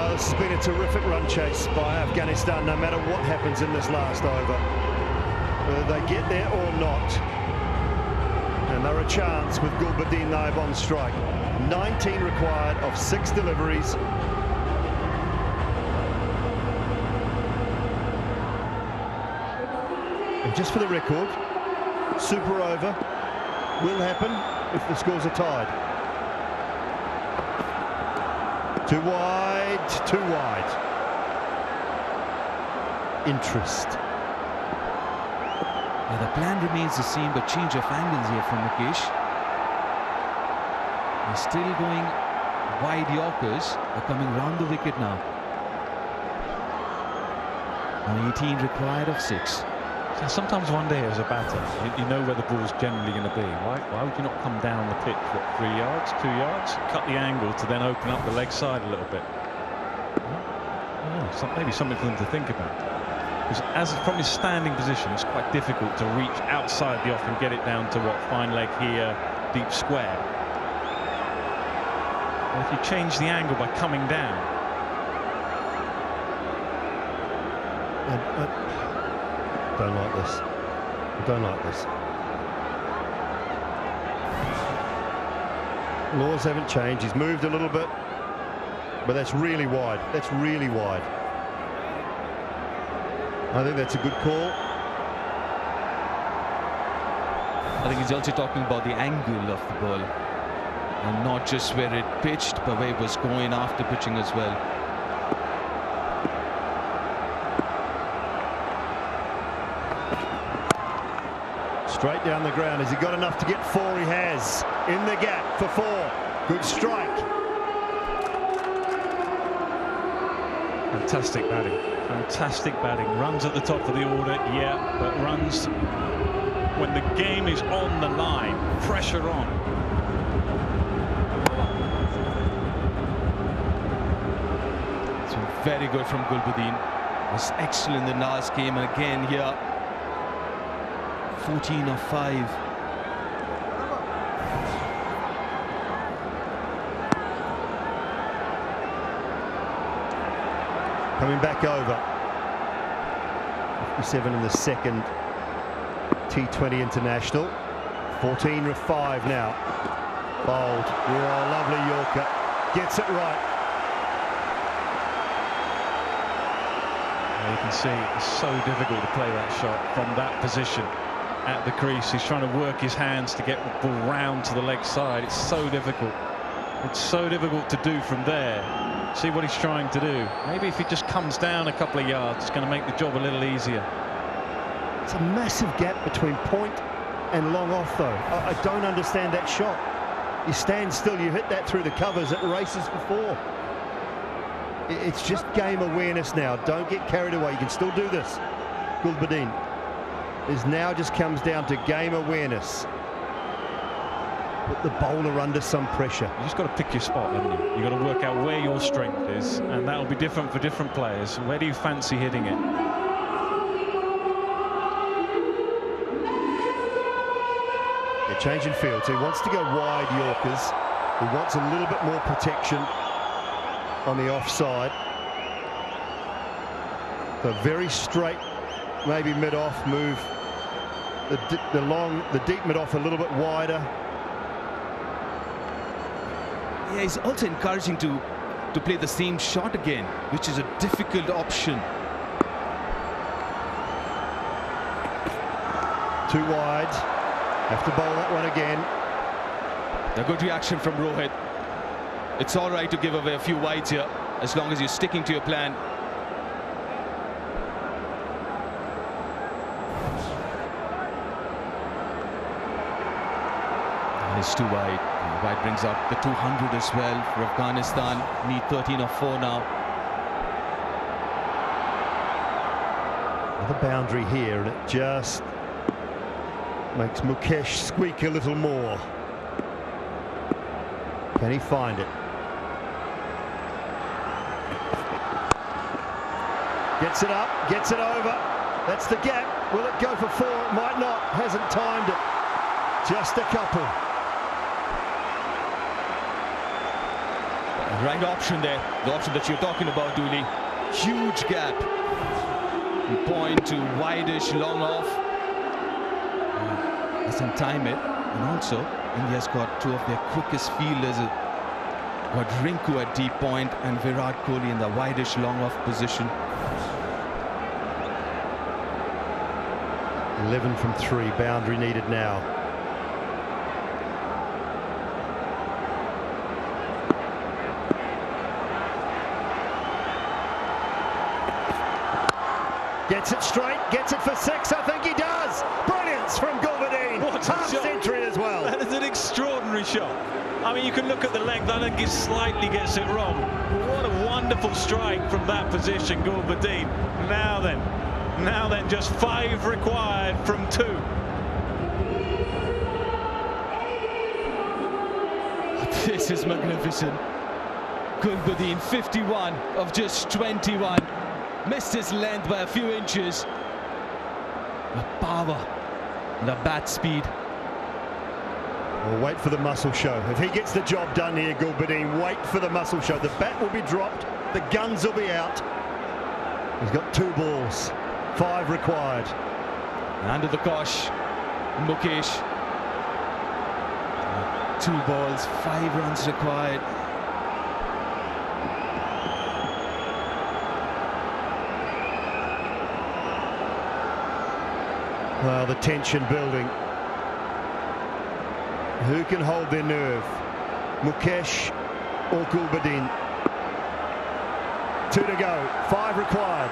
This has been a terrific run chase by Afghanistan, no matter what happens in this last over. Whether they get there or not. And they're a chance with Gulbuddin Naib on strike. 19 required of 6 deliveries. And just for the record, super over will happen if the scores are tied. Too wide, too wide. Interest. Yeah, the plan remains the same, but change of angles here from Mukesh. They're still going wide Yorkers. They're coming round the wicket now. And 18 required of 6. So sometimes one day as a batter, you know where the ball's generally going to be. Why would you not come down the pitch, what, 3 yards, 2 yards? Cut the angle to then open up the leg side a little bit. Yeah, maybe something for them to think about. Because from his standing position, it's quite difficult to reach outside the off and get it down to what, fine leg here, deep square. And if you change the angle by coming down. I don't like this. I don't like this. Laws haven't changed. He's moved a little bit, but that's really wide. That's really wide. I think that's a good call. I think he's also talking about the angle of the ball and not just where it pitched, but where it was going after pitching as well. Straight down the ground. Has he got enough to get 4? He has. In the gap for 4. Good strike. Fantastic batting. Fantastic batting. Runs at the top of the order, yeah, but runs when the game is on the line. Pressure on. It's been very good from Gulbuddin. Was excellent in the last game, and again here. 14 of 5. Coming back over. 57 in the second T20 International. 14 of 5 now. Bowled. Oh, lovely Yorker. Gets it right. You can see it's so difficult to play that shot from that position. At the crease, he's trying to work his hands to get the ball round to the leg side. It's so difficult. It's so difficult to do from there. See what he's trying to do. Maybe if he just comes down a couple of yards, it's going to make the job a little easier. It's a massive gap between point and long off, though. I don't understand that shot. You stand still, you hit that through the covers, it races for 4. It's just game awareness now. Don't get carried away. You can still do this. Gulbuddin. Is now just comes down to game awareness. Put the bowler under some pressure. You just got to pick your spot, haven't you? You've got to work out where your strength is, and that'll be different for different players. Where do you fancy hitting it? They're changing field, so he wants to go wide Yorkers. He wants a little bit more protection on the offside. So very straight, maybe mid-off move. The deep mid-off a little bit wider. Yeah, he's also encouraging to play the same shot again, which is a difficult option. Too wide. Have to bowl that one again. A good reaction from Rohit. It's all right to give away a few wides here, as long as you're sticking to your plan. It's too wide. Wide brings up the 200 as well for Afghanistan. Need 13 of 4 now. Another boundary here, and it just makes Mukesh squeak a little more. Can he find it? Gets it up, gets it over. That's the gap. Will it go for 4? It might not. Hasn't timed it. Just a couple. Right option there, the option that you're talking about, Dooley. Huge gap. Point to wideish, long off. Doesn't time it. And also, India's got two of their quickest fielders. Got Rinku at deep point and Virat Kohli in the wideish, long off position. 11 from 3, boundary needed now. Gets it straight, gets it for 6, I think he does. Brilliance from Gulbadeen. Half century as well. That is an extraordinary shot. I mean, you can look at the length. I think he slightly gets it wrong. What a wonderful strike from that position, Gulbadeen. Now then, just 5 required from 2. This is magnificent. Gulbadeen, 51 of just 21. Missed his length by a few inches. The power and the bat speed. We'll wait for the muscle show. If he gets the job done here, Gulbadeen, wait for the muscle show. The bat will be dropped, the guns will be out. He's got 2 balls, 5 required. Under the cosh, Mukesh. 2 balls, 5 runs required. Well, the tension building. Who can hold their nerve? Mukesh or Gulbadeen? 2 to go, 5 required.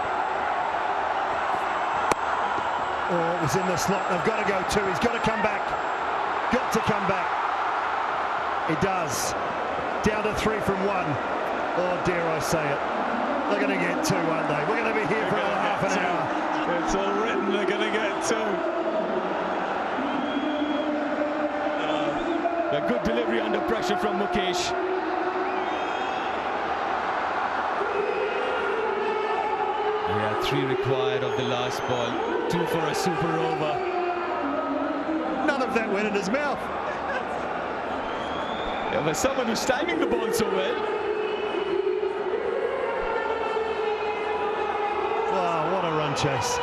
Oh, it was in the slot. They've got to go 2. He's got to come back. Got to come back. He does. Down to 3 from 1. Oh, dare I say it. They're going to get 2, aren't they? We're going to be here for another half an hour. It's all written, they're going to get 2. A good delivery under pressure from Mukesh. Yeah, 3 required of the last ball. 2 for a super over. None of that went in his mouth. Yeah, but someone who's timing the ball so well. Wow, what a run chase.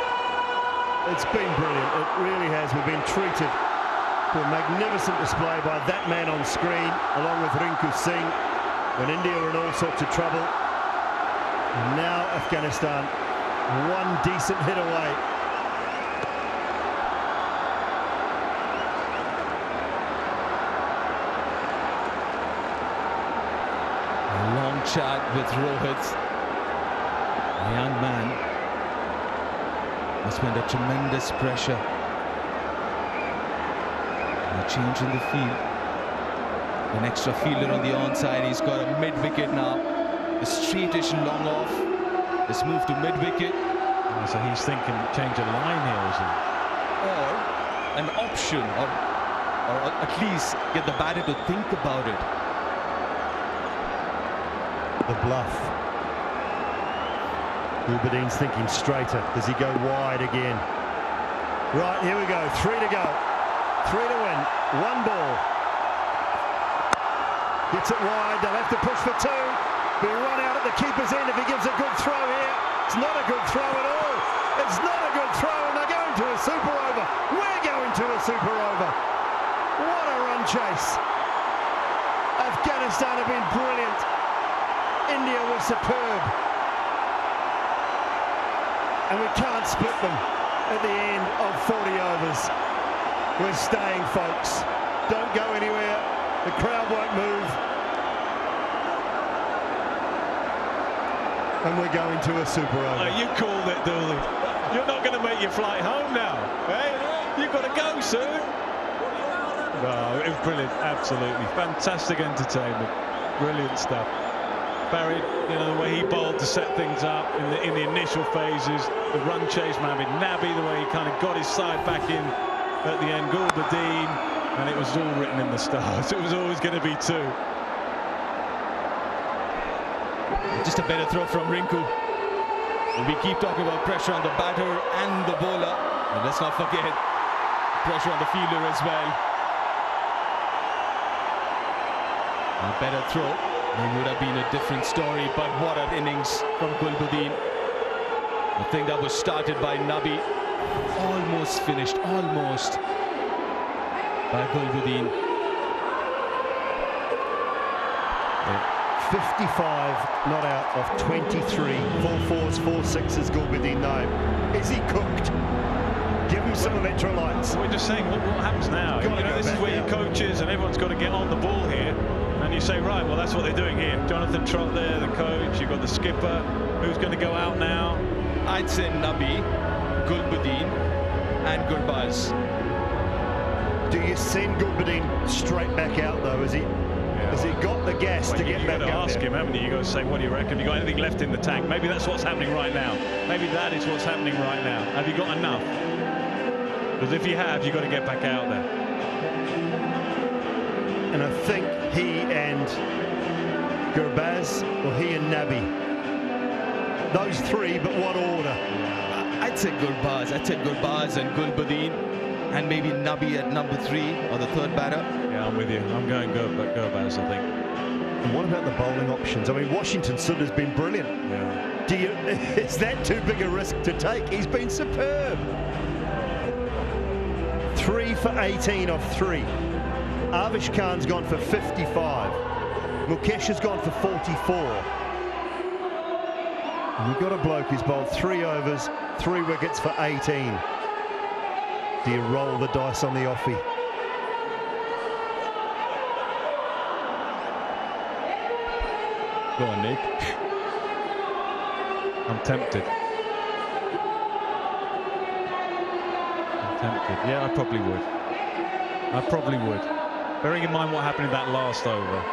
It's been brilliant. It really has. We've been treated to a magnificent display by that man on screen, along with Rinku Singh, when India were in all sorts of trouble. And now Afghanistan, 1 decent hit away. A long chat with Rohit. A young man must be under tremendous pressure. A change in the field. An extra fielder on the onside. He's got a mid-wicket now. A straightish long off. Let's move to mid-wicket. Oh, so he's thinking change a line here, is he? Or an option, or at least get the batter to think about it. The bluff. Gulbadeen's thinking straighter. Does he go wide again? Right, here we go. 3 to go. 3 to win. 1 ball. Gets it wide. They'll have to push for 2. Be run out at the keeper's end if he gives a good throw here. It's not a good throw at all. It's not a good throw, and they're going to a super over. We're going to a super over. What a run chase. Afghanistan have been brilliant. India was superb. And we can't split them at the end of 40 overs. We're staying, folks. Don't go anywhere. The crowd won't move. And we're going to a super over. You called it, Dooley. You're not going to make your flight home now. Eh? You've got to go soon. No, it was brilliant. Absolutely. Fantastic entertainment. Brilliant stuff. Barry, you know, the way he bowled to set things up in the initial phases, the run chase, Mohamed Nabi, the way he kind of got his side back in at the end, Gulbadeen, and it was all written in the stars. It was always going to be 2. Just a better throw from Rinku. And we keep talking about pressure on the batter and the bowler. And let's not forget pressure on the fielder as well. A better throw. It would have been a different story, but what an innings from Gulbuddin. I think that was started by Nabi, almost finished, almost, by Gulbuddin. 55 not out of 23, 4 fours, 4 sixes, Gulbuddin though. Is he cooked? Give him some electrolytes. We're just saying, what happens now? You know, this is where your coaches and everyone's got to get on the ball here. And you say, right, well, that's what they're doing here. Jonathan Trott there, the coach. You've got the skipper. Who's going to go out now? I'd say Nabi, Gulbuddin, and Gurbaz. Do you send Gulbuddin straight back out, though? Has he got the gas to get back out? You've got to ask him, haven't you? You've got to say, what do you reckon? Have you got anything left in the tank? Maybe that's what's happening right now. Maybe that is what's happening right now. Have you got enough? Because if you have, you've got to get back out there. And I think he and Gurbaz, or he and Nabi, those three, but what order? I'd say Gurbaz. I'd say Gurbaz and Gulbuddin, and maybe Nabi at number 3 or the third batter. Yeah, I'm with you. I'm going Gurbaz, I think. And what about the bowling options? I mean, Washington Sunda's been brilliant. Yeah. Is that too big a risk to take? He's been superb. 3 for 18 off 3. Avish Khan's gone for 55. Mukesh has gone for 44. And you've got a bloke who's bowled 3 overs, 3 wickets for 18. Do you roll the dice on the offie? Go on, Nick. I'm tempted. Yeah, I probably would. I probably would. Bearing in mind what happened in that last over.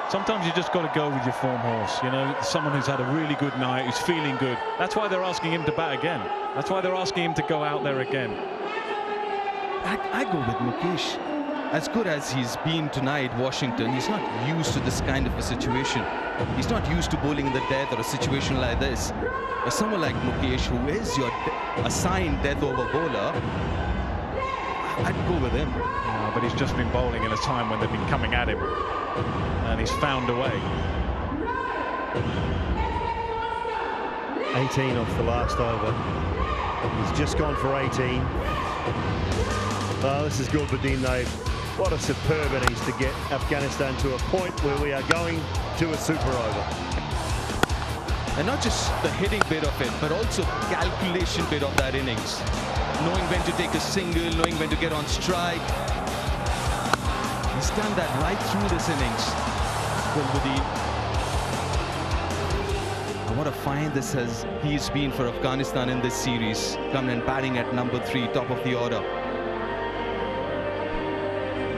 Sometimes you just got to go with your form horse. You know, someone who's had a really good night, who's feeling good. That's why they're asking him to bat again. That's why they're asking him to go out there again. I go with Mukesh. As good as he's been tonight, Washington, he's not used to this kind of a situation. He's not used to bowling in the death or a situation like this. But someone like Mukesh, who is your assigned death over bowler, I'd go with him. Yeah, but he's just been bowling in a time when they've been coming at him. And he's found a way. 18 off the last over. He's just gone for 18. Oh, this is Gulbuddin though. What a superb innings to get Afghanistan to a point where we are going to a super over. And not just the hitting bit of it, but also calculation bit of that innings. Knowing when to take a single, knowing when to get on strike. He's done that right through this innings. Gulbuddin. And what a find this he's been for Afghanistan in this series. Coming and batting at number 3, top of the order.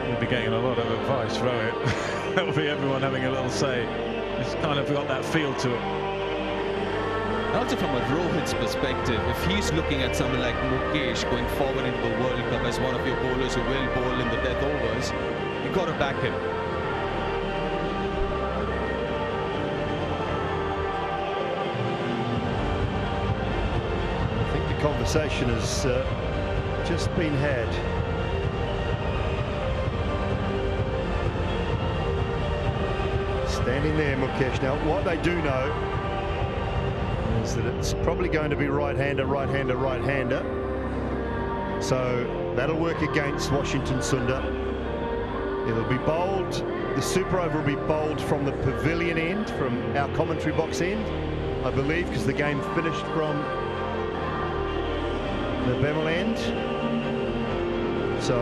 We'll be getting a lot of advice, Rohit. That'll be everyone having a little say. It's kind of got that feel to it. Also from a Rohit's perspective, if he's looking at someone like Mukesh going forward into the World Cup as one of your bowlers who will bowl in the death overs, you've got to back him. I think the conversation has just been had. Standing there, Mukesh. Now, what they do know is that it's probably going to be right-hander, right-hander, right-hander. So that'll work against Washington Sundar. It'll be bowled. The super over will be bowled from the pavilion end, from our commentary box end, I believe, because the game finished from the Bemal end. So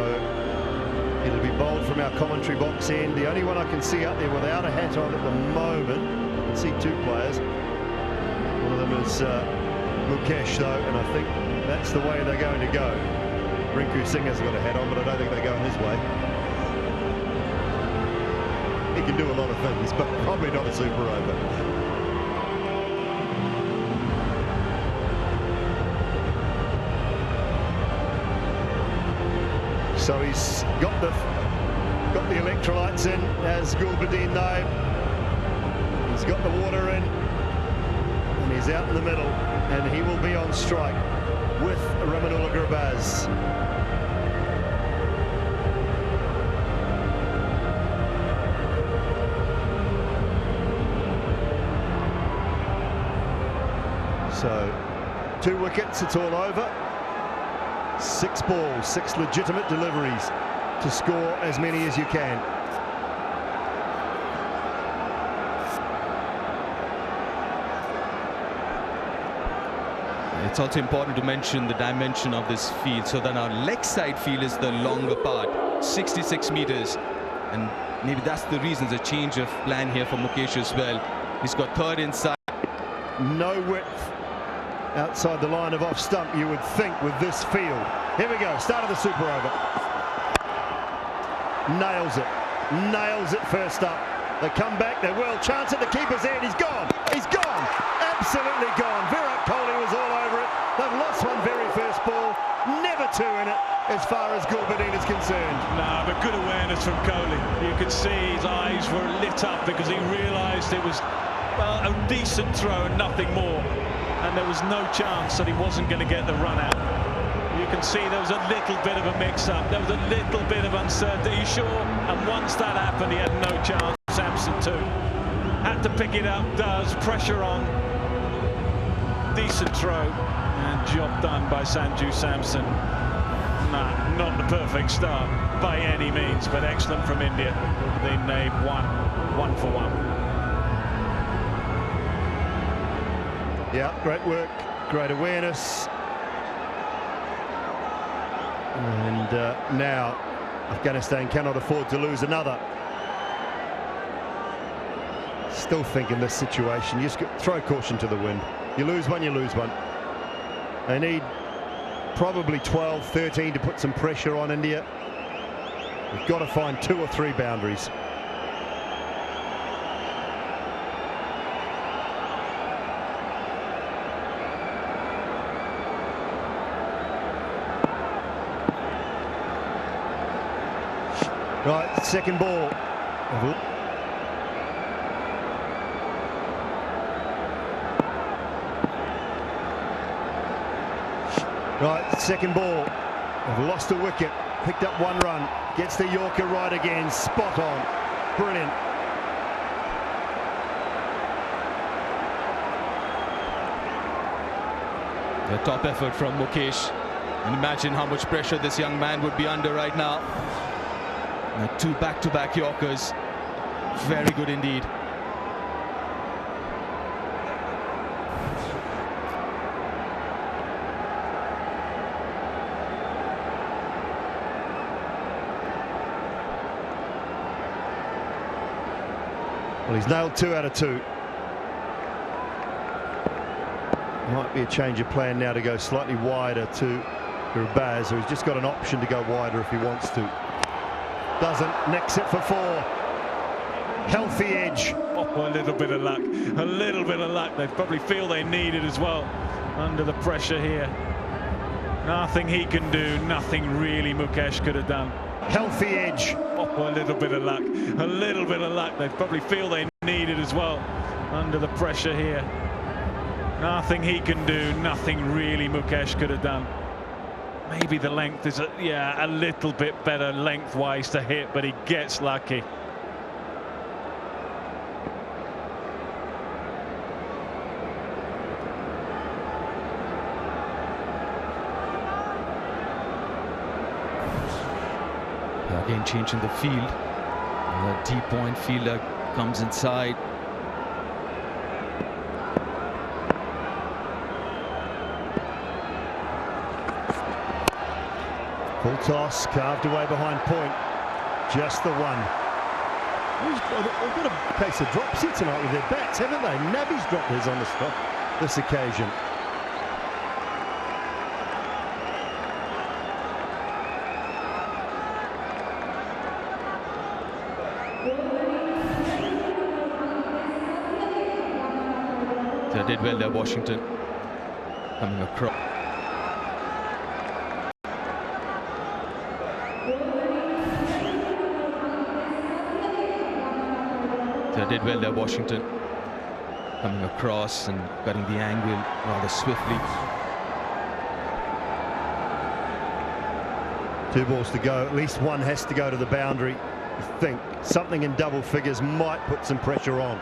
it'll be bowled from our commentary box end. The only one I can see up there without a hat on at the moment, I can see 2 players. One of them is Mukesh, though, and I think that's the way they're going to go. Rinku Singh hasn't got a hat on, but I don't think they're going his way. He can do a lot of things, but probably not a super over. So he's got the electrolytes in, as Gulbuddin though. He's got the water in, and he's out in the middle, and he will be on strike with Ramanullah Gurbaz. So 2 wickets, it's all over. 6 balls, 6 legitimate deliveries to score as many as you can. It's also important to mention the dimension of this field. So then our leg side field is the longer part, 66 meters. And maybe that's the reason there's a change of plan here for Mukesh as well. He's got third inside. No width outside the line of off stump, you would think, with this field. Here we go, start of the super over. Nails it first up. They come back, they will chance at the keeper's end. He's gone, absolutely gone. Virat Kohli was all over it. They've lost one very first ball, never 2 in it as far as Gulbadin is concerned. No, but good awareness from Kohli. You could see his eyes were lit up because he realised it was, well, a decent throw and nothing more. And there was no chance that he wasn't going to get the run out. You can see there was a little bit of a mix-up. There was a little bit of uncertainty, sure. And once that happened, he had no chance. Samson too. Had to pick it up, does. Pressure on. Decent throw. And job done by Sanju Samson. Nah, not the perfect start by any means, but excellent from India. They named one for one. Yeah, great work, great awareness. And now Afghanistan cannot afford to lose another. Still think in this situation, you just throw caution to the wind. You lose one, you lose one. They need probably 12, 13 to put some pressure on India. We've got to find 2 or 3 boundaries. Right, second ball. Right, second ball. They've lost a wicket, picked up 1 run, gets the Yorker right again, spot on, brilliant. The top effort from Mukesh. And imagine how much pressure this young man would be under right now. 2 back-to-back Yorkers. Very good indeed. Well, he's nailed 2 out of 2. Might be a change of plan now to go slightly wider to Gurbaz, who's just got an option to go wider if he wants to. Doesn't, nicks it for 4. Healthy edge. Oh, a little bit of luck. A little bit of luck. They probably feel they need it as well under the pressure here. Nothing he can do, nothing really Mukesh could have done. Healthy edge. Oh, a little bit of luck. A little bit of luck. They probably feel they need it as well under the pressure here. Nothing he can do, nothing really Mukesh could have done. Maybe the length is, a little bit better lengthwise to hit, but he gets lucky. Again, changing the field. A deep point fielder comes inside. Full toss, carved away behind point. Just the one. They've got a case of drops here tonight with their bats, haven't they? Nabi's dropped his on the spot this occasion. They did well there, Washington. Coming across. They did well there, Washington. Coming across and cutting the angle rather swiftly. 2 balls to go. At least one has to go to the boundary. I think something in double figures might put some pressure on.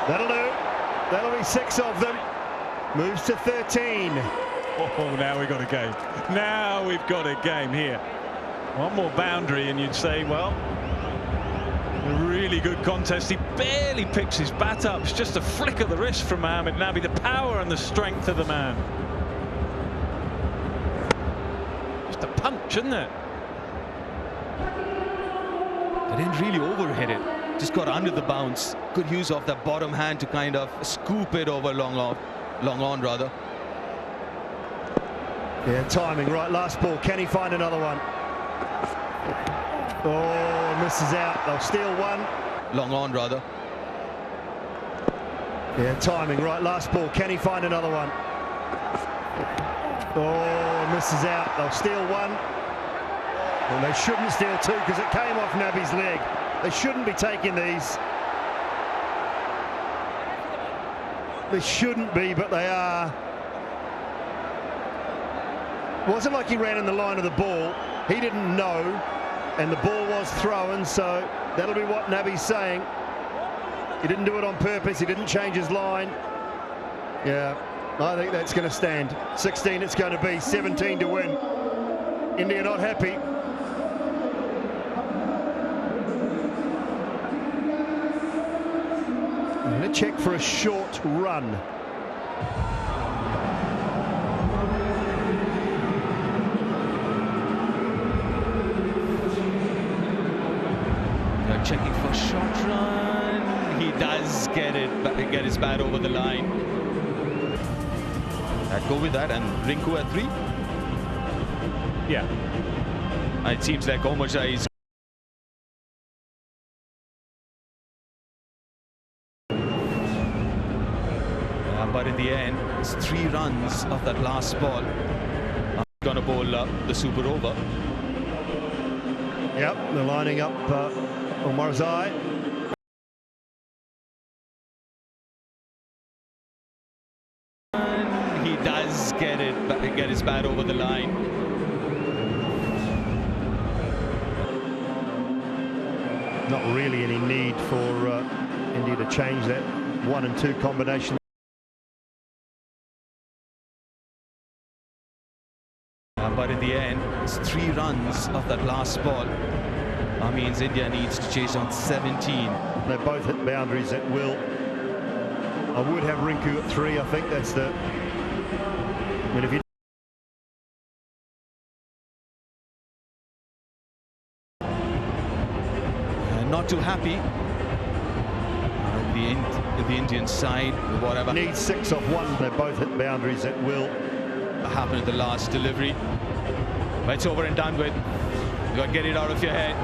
That'll do. That'll be 6 of them. Moves to 13. Oh, now we've got a game. Now we've got a game here. One more boundary and you'd say, well, a really good contest. He barely picks his bat up. It's just a flick of the wrist from Mohamed Nabi. The power and the strength of the man. Just a punch, isn't it? They didn't really overhit it. Just got under the bounce. Good use of that bottom hand to kind of scoop it over long on rather. Yeah, timing right. Last ball. Can he find another one? Oh, misses out. They'll steal one. Long on rather. Yeah, timing right. Last ball. Can he find another one? Oh, misses out. They'll steal one. Well, they shouldn't steal two because it came off Nabi's leg. They shouldn't be taking these. They shouldn't be, but they are. It wasn't like he ran in the line of the ball. He didn't know, and the ball was thrown, so that'll be what Nabi's saying. He didn't do it on purpose. He didn't change his line. Yeah, I think that's going to stand. 16 it's going to be, 17 to win. India not happy. I'm going to check for a short run. They're checking for a short run. He does get his bat over the line. I'd go with that, and Rinku at 3. Yeah. It seems like Omarjai is. But in the end, it's 3 runs of that last ball. I'm gonna bowl the super over. Yep, they're lining up Omarjai. He does get his bat over the line. Not really any need for India to change that 1 and 2 combination. But in the end, it's 3 runs of that last ball. That means India needs to chase on 17. They both hit boundaries at will. I would have Rinku at 3. I think that's the. I mean, if you. Not too happy. The Indian side, whatever. Needs 6 off 1. They both hit boundaries at will. Happened at the last delivery. But it's over and done with. You got to get it out of your head.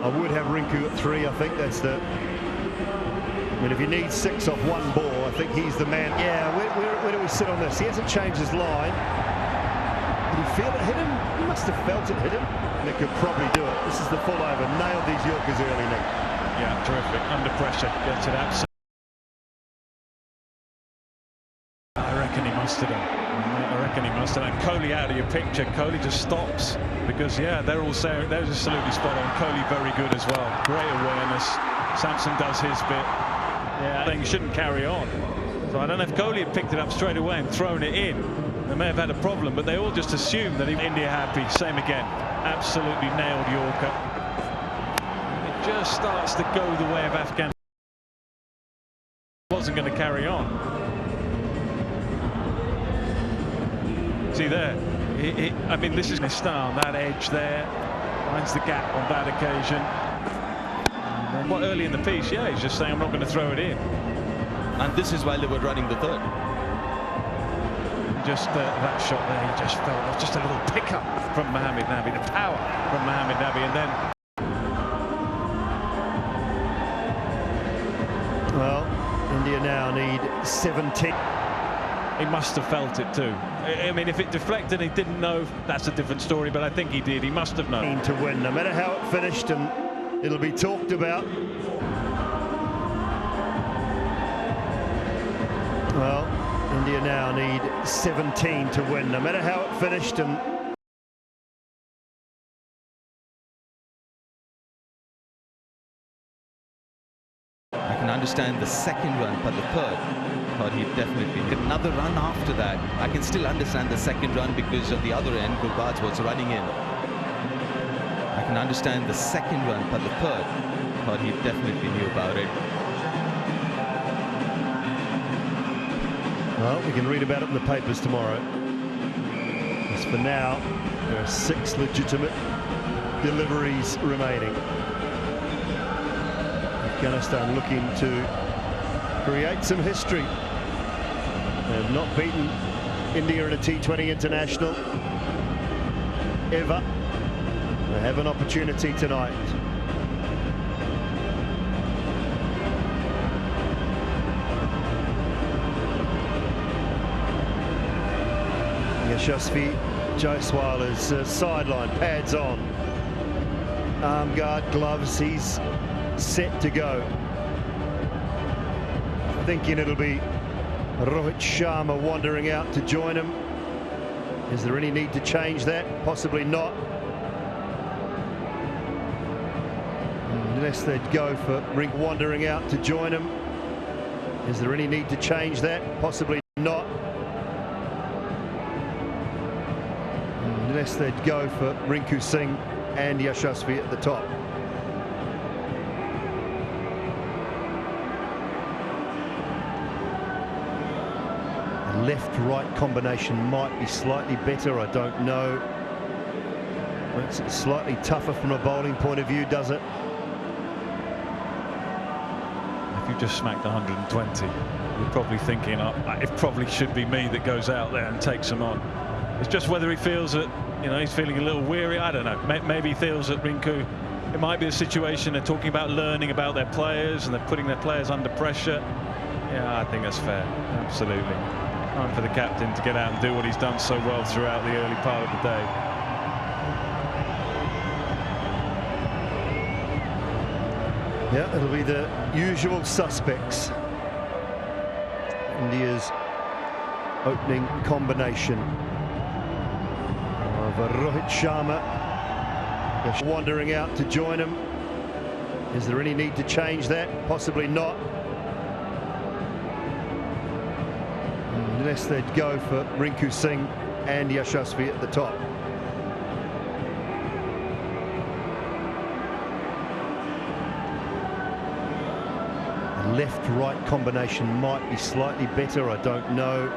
I would have Rinku at 3. I think that's the. I mean, if you need 6 off 1 ball, I think he's the man. Yeah, where do we sit on this? He hasn't changed his line. Did he feel it hit him? He must have felt it hit him. Nick could probably do it. This is the full over. Nailed these Yorkers early, Nick. Yeah, terrific. Under pressure. Gets it out. I reckon he must have done. And Kohli out of your picture. Kohli just stops because, yeah, they're all saying they're absolutely spot on. Kohli very good as well. Great awareness. Samson does his bit. Yeah, things shouldn't carry on. So I don't know if Kohli had picked it up straight away and thrown it in. They may have had a problem, but they all just assumed that India happy. Same again. Absolutely nailed Yorker. It just starts to go the way of Afghanistan. Wasn't going to carry on. See there, I mean, this is Afghanistan, that edge there, finds the gap on that occasion. And then, what early in the piece, yeah, he's just saying, I'm not going to throw it in. And this is while they were running the 3rd. Just that shot there, he just felt, it was just a little pickup from Mohamed Nabi, the power from Mohamed Nabi, and then. Well, India now need 17. He must have felt it too. I mean, if it deflected and he didn't know, that's a different story, but I think he did. He must have known. To win, no matter how it finished, and it'll be talked about. Well, India now need 17 to win, no matter how it finished, and can understand the second run, but the third, thought he'd definitely get another run after that. I can still understand the second run because of the other end, Gulbaz was running in. I can understand the second run, but the third, thought he definitely knew about it. Well, we can read about it in the papers tomorrow. As for now, there are 6 legitimate deliveries remaining. Afghanistan looking to create some history. They have not beaten India in a T20 international ever. They have an opportunity tonight. Yashasvi Jaiswal is sideline, pads on, arm guard, gloves, he's set to go. Thinking it'll be Rohit Sharma wandering out to join him. Is there any need to change that? Possibly not. Unless they'd go for Rink wandering out to join him. Is there any need to change that? Possibly not. Unless they'd go for Rinku Singh and Yashasvi at the top. The left-right combination might be slightly better, I don't know. It's slightly tougher from a bowling point of view, does it? If you just smacked 120, you're probably thinking, it probably should be me that goes out there and takes him on. It's just whether he feels that, you know, he's feeling a little weary. I don't know. Maybe he feels that Rinku, it might be a situation they're talking about learning about their players and they're putting their players under pressure. Yeah, I think that's fair. Absolutely. Time for the captain to get out and do what he's done so well throughout the early part of the day. Yeah, it'll be the usual suspects. India's opening combination of Rohit Sharma wandering out to join him. Is there any need to change that? Possibly not. Unless they'd go for Rinku Singh and Yashasvi at the top. The left-right combination might be slightly better, I don't know.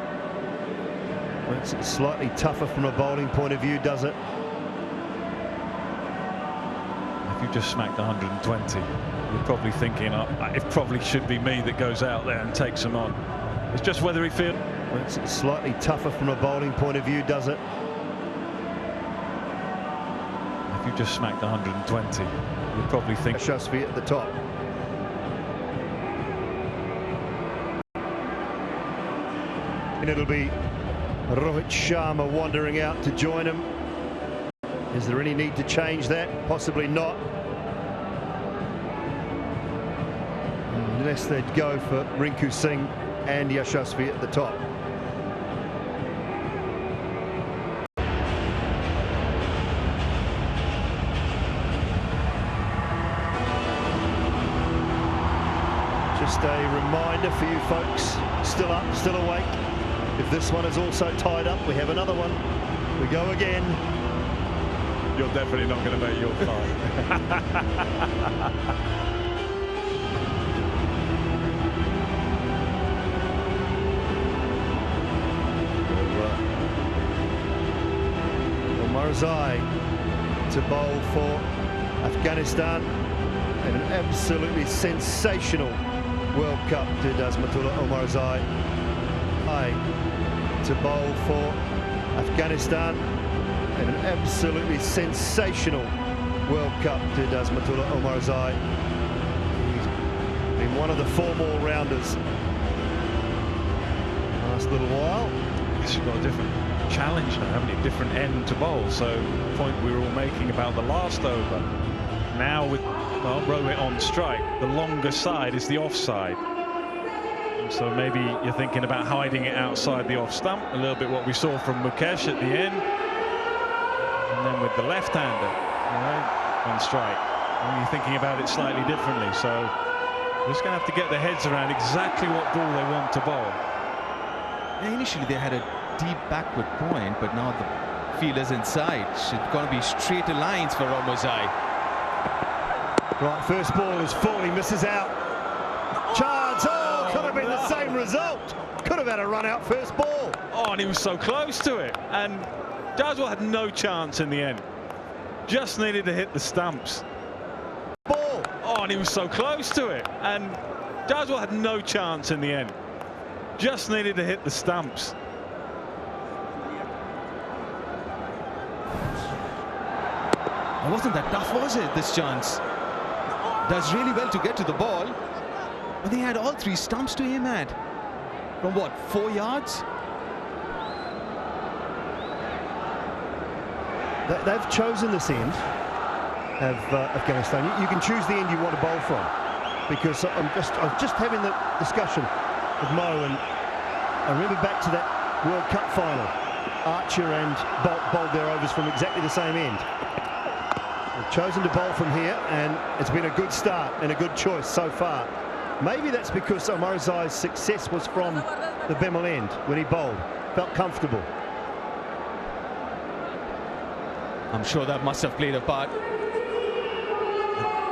It's slightly tougher from a bowling point of view, does it? If you just smacked 120, you're probably thinking, it probably should be me that goes out there and takes him on. It's just whether he feels... It's slightly tougher from a bowling point of view, does it? If you just smacked 120, you're probably thinking... Yashasvi at the top. And it'll be Rohit Sharma wandering out to join him. Is there any need to change that? Possibly not. Unless they'd go for Rinku Singh and Yashasvi at the top. Just a reminder for you folks, still up, still awake. If this one is also tied up, we have another one. We go again. You're definitely not going to make your flight. Omarzai to bowl for Afghanistan, and an absolutely sensational World Cup to Azmatullah Omarzai. To bowl for Afghanistan, and an absolutely sensational World Cup to Azmatullah Omarzai. He's been one of the 4 all-rounders last little while. You've got a different challenge now, haven't you? Different end to bowl. So the point we were all making about the last over, now with Rohit on strike, the longer side is the offside. So maybe you're thinking about hiding it outside the off stump, a little bit what we saw from Mukesh at the end. And then with the left-hander, on strike, you're thinking about it slightly differently. So Just going to have to get their heads around exactly what ball they want to bowl. Yeah, initially they had a deep backward point, but now the fielder's inside. It's going to be straighter lines for Romazai. Right, first ball is full, he misses out. Chance, oh, could have been the same result. Could have had a run out first ball. Oh, and he was so close to it. And Jaswal had no chance in the end. Just needed to hit the stumps. Ball. Oh, and he was so close to it. And Jaswal had no chance in the end. Just needed to hit the stumps. It wasn't that tough, was it, this chance? Does really well to get to the ball. But they had all three stumps to aim at. From what, 4 yards? They've chosen this end of Afghanistan. You can choose the end you want to bowl from, because I was just having the discussion with Mo, and I remember back to that World Cup final. Archer and Bolt bowled their overs from exactly the same end. They've chosen to bowl from here, and it's been a good start and a good choice so far. Maybe that's because Omarzai's success was from the Bemal end when he bowled. Felt comfortable. I'm sure that must have played a part.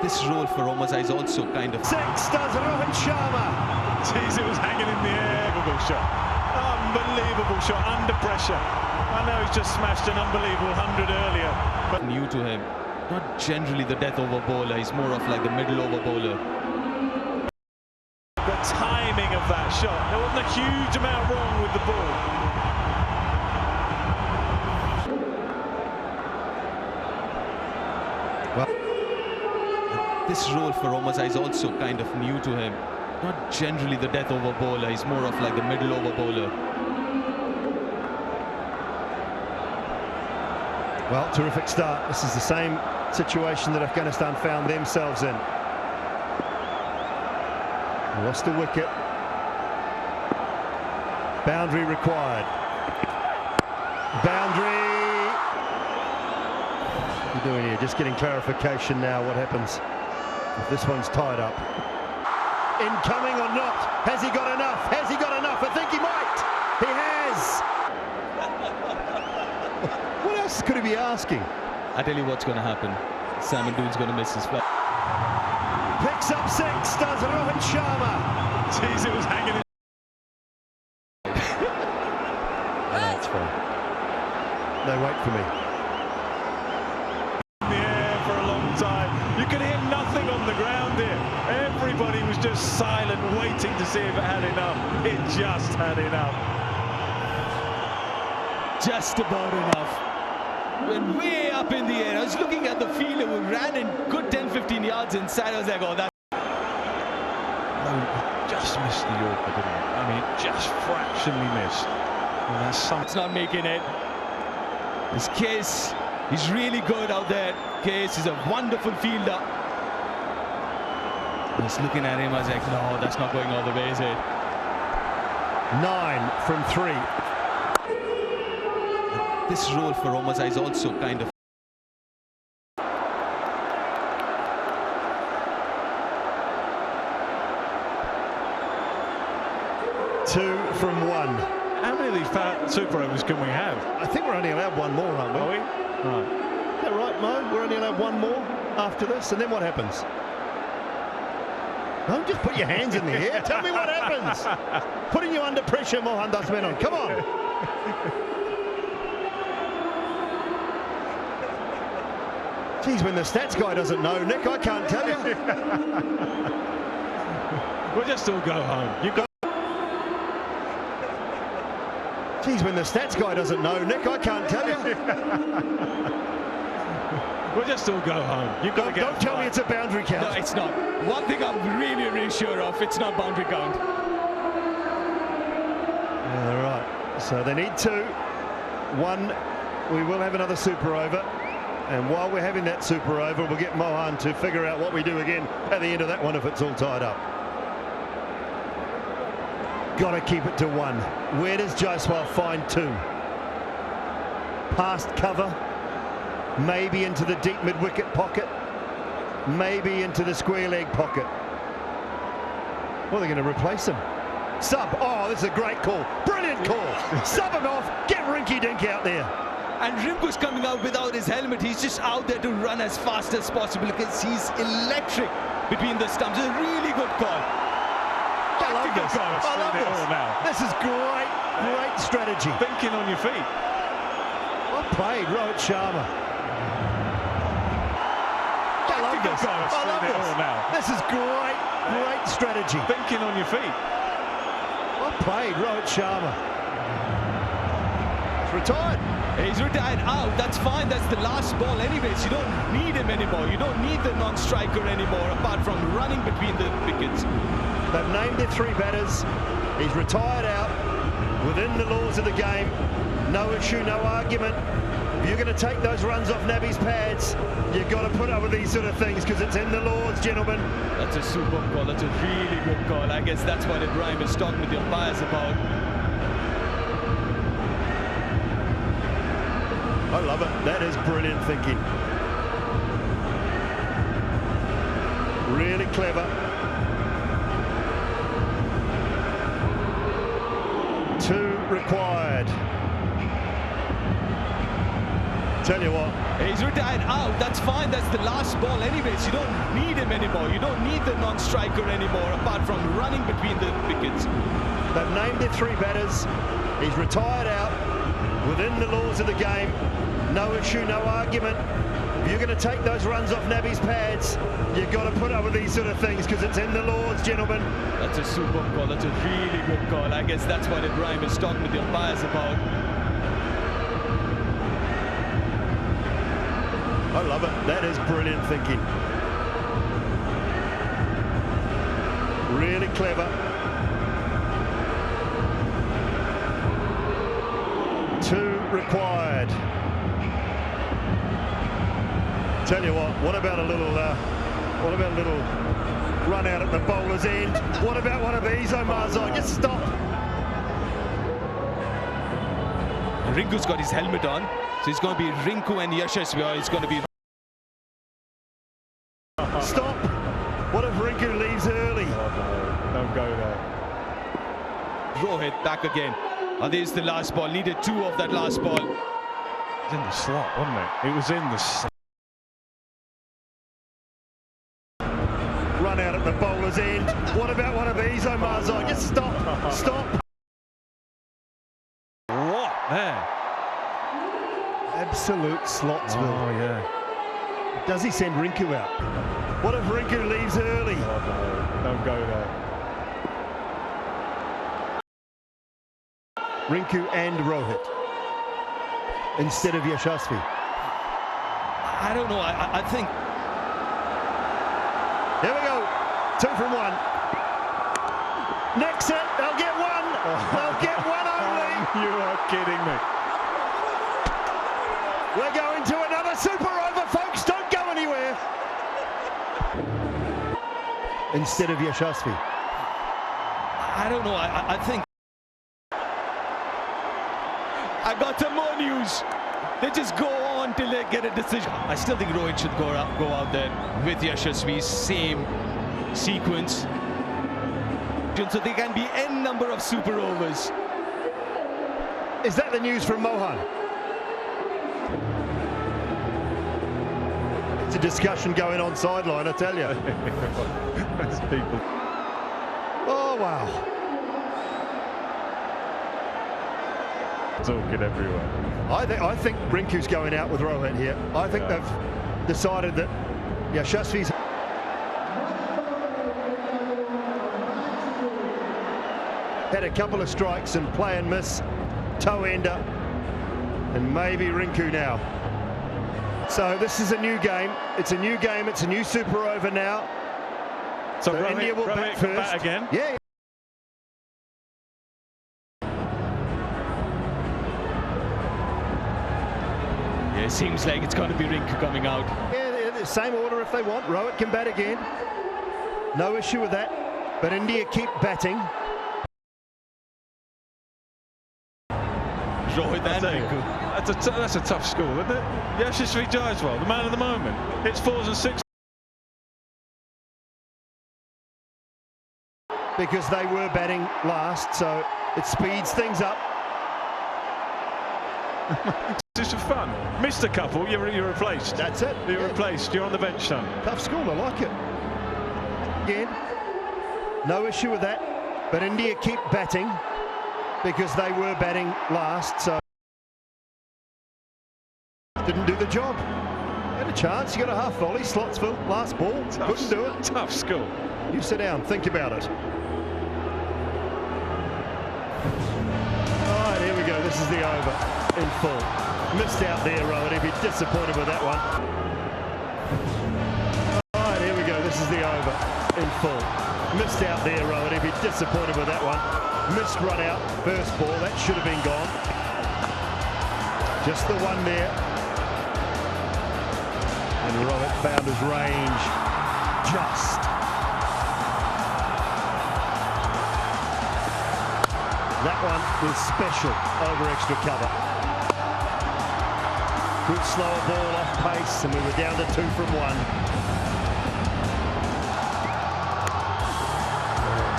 This role for Omarzai is also kind of... Six does Rohit Sharma. Jeez, it was hanging in the air. Unbelievable shot. Unbelievable shot under pressure. I know he's just smashed an unbelievable 100 earlier. But new to him. Not generally the death over bowler. He's more of like the middle over bowler. the timing of that shot. There wasn't a huge amount wrong with the ball. This role for Omarzai is also kind of new to him. Not generally the death over bowler, he's more of like the middle over bowler. Well, terrific start. This is the same situation that Afghanistan found themselves in. Lost a wicket. Boundary required. Boundary. What are you doing here? Just getting clarification now. What happens if this one's tied up? Incoming or not? Has he got enough? Has he got enough? I think he might. He has. What else could he be asking? I tell you what's going to happen. Sam Dune's going to miss his flight. Picks up six, does Rohit Sharma. Jeez, it was hanging in. That's fine. No, wait for me. In the air for a long time. You could hear nothing on the ground here. Everybody was just silent, waiting to see if it had enough. It just had enough. Just about enough. Went way up in the air. I was looking at the fielder who ran in good 10-15 yards inside. I was like, oh, that. No, just missed the Yorker, didn't it? I mean, just fractionally missed. And that's something. It's not making it. This Case, he's really good out there. Case is a wonderful fielder. I was looking at him, I was like, no, that's not going all the way, is it? 9 from 3. This role for Omarzai is also kind of. Two from 1. How many of these super overs can we have? I think we're only allowed one more, aren't we? Are we? Right. Is that right, Mo? We're only allowed one more after this, and then what happens? Don't just put your hands in the air. Tell me what happens. Putting you under pressure, Mohandas Menon. Come on. Geez, when the stats guy doesn't know, Nick, I can't tell you. We'll just all go home. You've got. Geez, when the stats guy doesn't know, Nick, I can't tell you. We'll just all go home. You've got to get. Don't tell me it's a boundary count. No, it's not. One thing I'm really, really sure of, it's not boundary count. All right. So they need 2. 1. We will have another super over. And while we're having that super over, we'll get Mohan to figure out what we do again at the end of that one if it's all tied up. Got to keep it to 1. Where does Jaiswal find 2? Past cover, maybe into the deep mid-wicket pocket, maybe into the square leg pocket. Well, they're going to replace him. Sub. Oh, this is a great call. Brilliant call. Sub him off. Get Rinky Dink out there. And Rinku's coming out without his helmet. He's just out there to run as fast as possible because he's electric between the stumps. It's a really good call. I love this. I love this. This is great, great strategy. Thinking on your feet. Well played, Rohit Sharma. I love this. I love this. This is great, great strategy. Thinking on your feet. Well played, Rohit Sharma. He's retired. He's retired out. That's fine. That's the last ball anyways. You don't need him anymore. You don't need the non-striker anymore apart from running between the wickets. They've named their 3 batters. He's retired out within the laws of the game. No issue, no argument. If you're going to take those runs off Naby's pads, you've got to put up with these sort of things because it's in the laws, gentlemen. That's a superb call. That's a really good call. I guess that's what Ibrahim is talking with the umpires about. I love it. That is brilliant thinking. Really clever. 2 required. Tell you what. He's retired out. That's fine. That's the last ball anyways. You don't need him anymore. You don't need the non-striker anymore apart from running between the wickets. They've named their 3 batters. He's retired out within the laws of the game. No issue, no argument. If you're going to take those runs off Naby's pads, you've got to put up with these sort of things because it's in the laws, gentlemen. That's a superb call. That's a really good call. I guess that's what Ibrahim is talking with the umpires about. I love it. That is brilliant thinking. Really clever. 2 required. Tell you what about a little run out at the bowler's end? What about one of these, Omarzai? Just stop. Rinku's got his helmet on, so it's going to be Rinku and Yashasvi. It's going to be... Stop. What if Rinku leaves early? Oh, no. Don't go there. Rohit back again. And there's the last ball. Needed 2 of that last ball. It was in the slot, wasn't it? It was in the slot. Run out at the bowler's end. What about one of these, Omarzai? Just stop. Stop. What there? Absolute Slotsville. Oh, yeah. Does he send Rinku out? What if Rinku leaves early? Oh, no. Don't go there. Rinku and Rohit instead of Yashasvi. I don't know. I think... Here we go. 2 from 1. Next set, they'll get 1. They'll get 1 only. You are kidding me. We're going to another super over, folks. Don't go anywhere. Instead of Yashasvi. I don't know. I think... I got some more news. They just go on till they get a decision. I still think Rohit should go out there with Yashasvi's same sequence. So there can be n number of super overs. Is that the news from Mohan? It's a discussion going on sideline, I tell you. Those people. Oh, wow. Talking everywhere. I think Rinku's going out with Rohit here. I think they've decided that Yashasvi's had a couple of strikes and play and miss, toe ender, and maybe Rinku now. So this is a new game. It's a new game. It's a new super over now. So India will bat first. Bat again. Yeah. It seems like it's going to be Rinku coming out. Yeah, the same order if they want. Rohit can bat again. No issue with that. But India keep batting. Rohit and Rinku. That's a tough score, isn't it? Yashasvi Jaiswal, the man of the moment. Hits 4s and 6s. because they were batting last, so it speeds things up. Just for fun. Missed a couple, you're replaced. That's it. You're replaced. You're on the bench, son. Tough school, I like it. Again, no issue with that. But India keep batting because they were batting last, so didn't do the job. Had a chance. You got a half volley, Slotsville, last ball. Couldn't do it. Tough school. You sit down, think about it. All right, here we go. This is the over in full. Missed out there, Rowan. He'd be disappointed with that one. All right, here we go. This is the over in full. Missed out there, Rowan. He'd be disappointed with that one. Missed run out, first ball. That should have been gone. Just the one there. And Robert found his range. Just. That one was special over extra cover. Good slower ball off pace, and we were down to 2 from 1.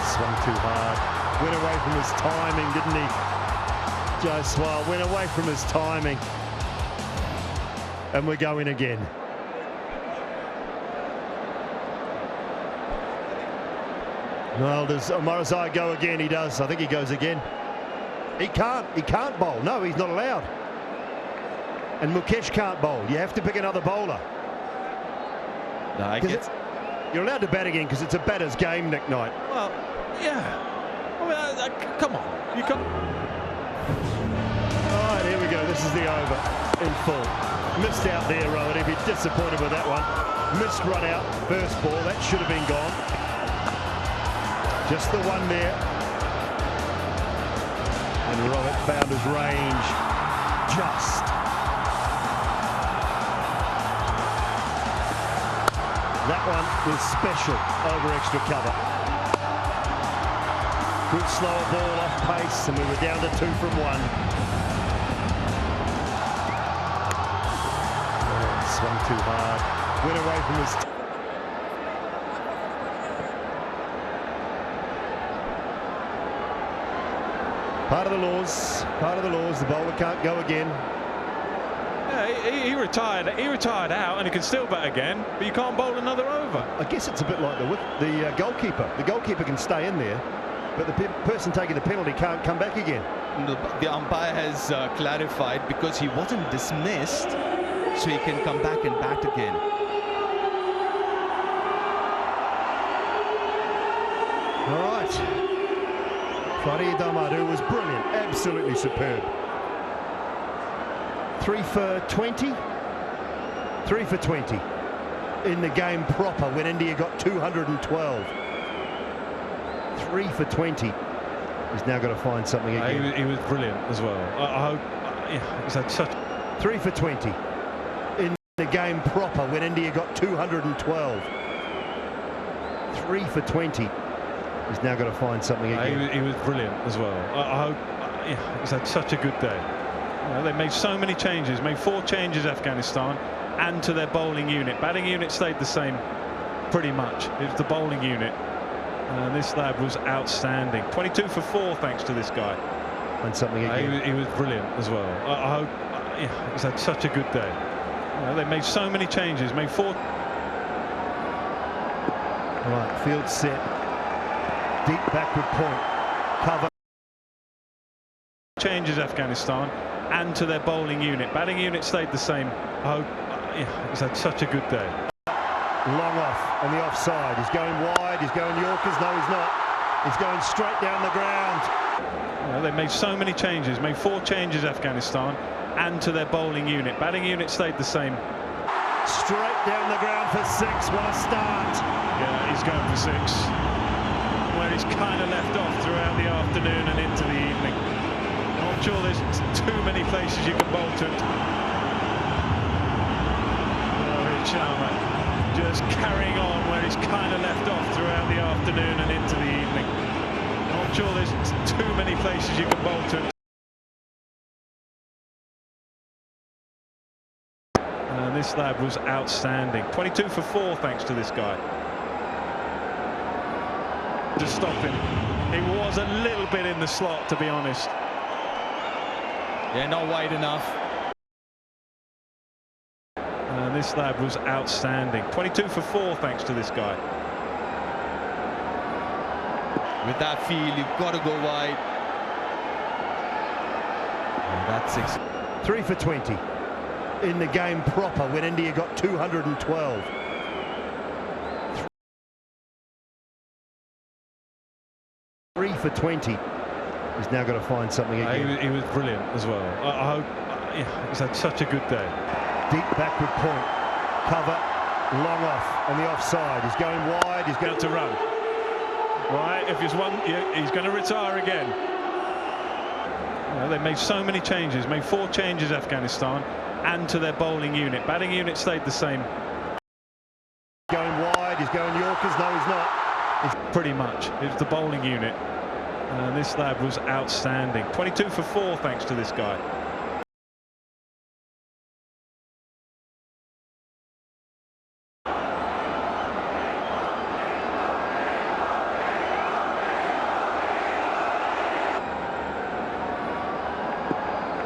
Swung too hard. Went away from his timing, didn't he? Joe Swale went away from his timing. And we're going again. Well, does Morozai go again? He does. I think he goes again. He can't bowl. No, he's not allowed. And Mukesh can't bowl. You have to pick another bowler. No, I get. You're allowed to bat again because it's a batter's game, Nick Knight. Well, yeah. Well, come on. You come. All right, here we go. This is the over in full. Missed out there, Rowan. He'd be disappointed with that one. Missed run out, first ball. That should have been gone. Just the one there. And Robert found his range. Just. That one was special over extra cover. Good slower ball off pace, and we were down to 2 from 1. Swung too hard. Went away from his. Part of the laws. Part of the laws. The bowler can't go again. Yeah, he retired out, and he can still bat again, but you can't bowl another over. I guess it's a bit like the goalkeeper. The goalkeeper can stay in there, but the person taking the penalty can't come back again. The umpire has clarified because he wasn't dismissed, so he can come back and bat again. All right. Farid Amadou was brilliant, absolutely superb. 3 for 20. 3 for 20 in the game proper when India got 212. 3 for 20. He's now got to find something again. He was brilliant as well. I hope. He's had such. 3 for 20 in the game proper when India got 212. 3 for 20. He's now got to find something again. He was brilliant as well. I hope. He's had such a good day. They made so many changes, made 4 changes, Afghanistan, and to their bowling unit. Batting unit stayed the same pretty much. It was the bowling unit. And this lad was outstanding. 22 for 4 thanks to this guy. And something again. He was brilliant as well. I hope. He's had such a good day. They made so many changes, made 4. Right, field set. Deep backward point. Cover. Changes, Afghanistan, and to their bowling unit. Batting unit stayed the same. I hope. He's had such a good day. Long off on the offside. He's going wide. He's going Yorkers. No, he's not. He's going straight down the ground. They made so many changes, made 4 changes, Afghanistan, and to their bowling unit. Batting unit stayed the same. Straight down the ground for 6. What a start. Yeah, he's going for 6. Where he's kind of left off throughout the afternoon and into the evening. Not sure there's too many places you can bowl to. Rohit Sharma just carrying on where he's kind of left off throughout the afternoon and into the evening. Not sure there's too many places you can bowl to. And this lad was outstanding. 22 for 4 thanks to this guy. to stop him. He was a little bit in the slot, to be honest. Yeah, not wide enough. And this lad was outstanding. 22 for 4 thanks to this guy. With that field, you've got to go wide. And that's 6. 3 for 20 in the game proper when India got 212. Three for 20. He's now got to find something again. He was brilliant as well. I hope he's had such a good day. Deep backward point, cover, long off on the offside. He's going wide. He's going to run. Right, if he's one, he's going to retire again. You know, they made so many changes, made 4 changes, Afghanistan, and to their bowling unit. Batting unit stayed the same. Going wide, he's going Yorkers. No, he's not. Pretty much, it's the bowling unit. And this lad was outstanding. 22 for 4 thanks to this guy.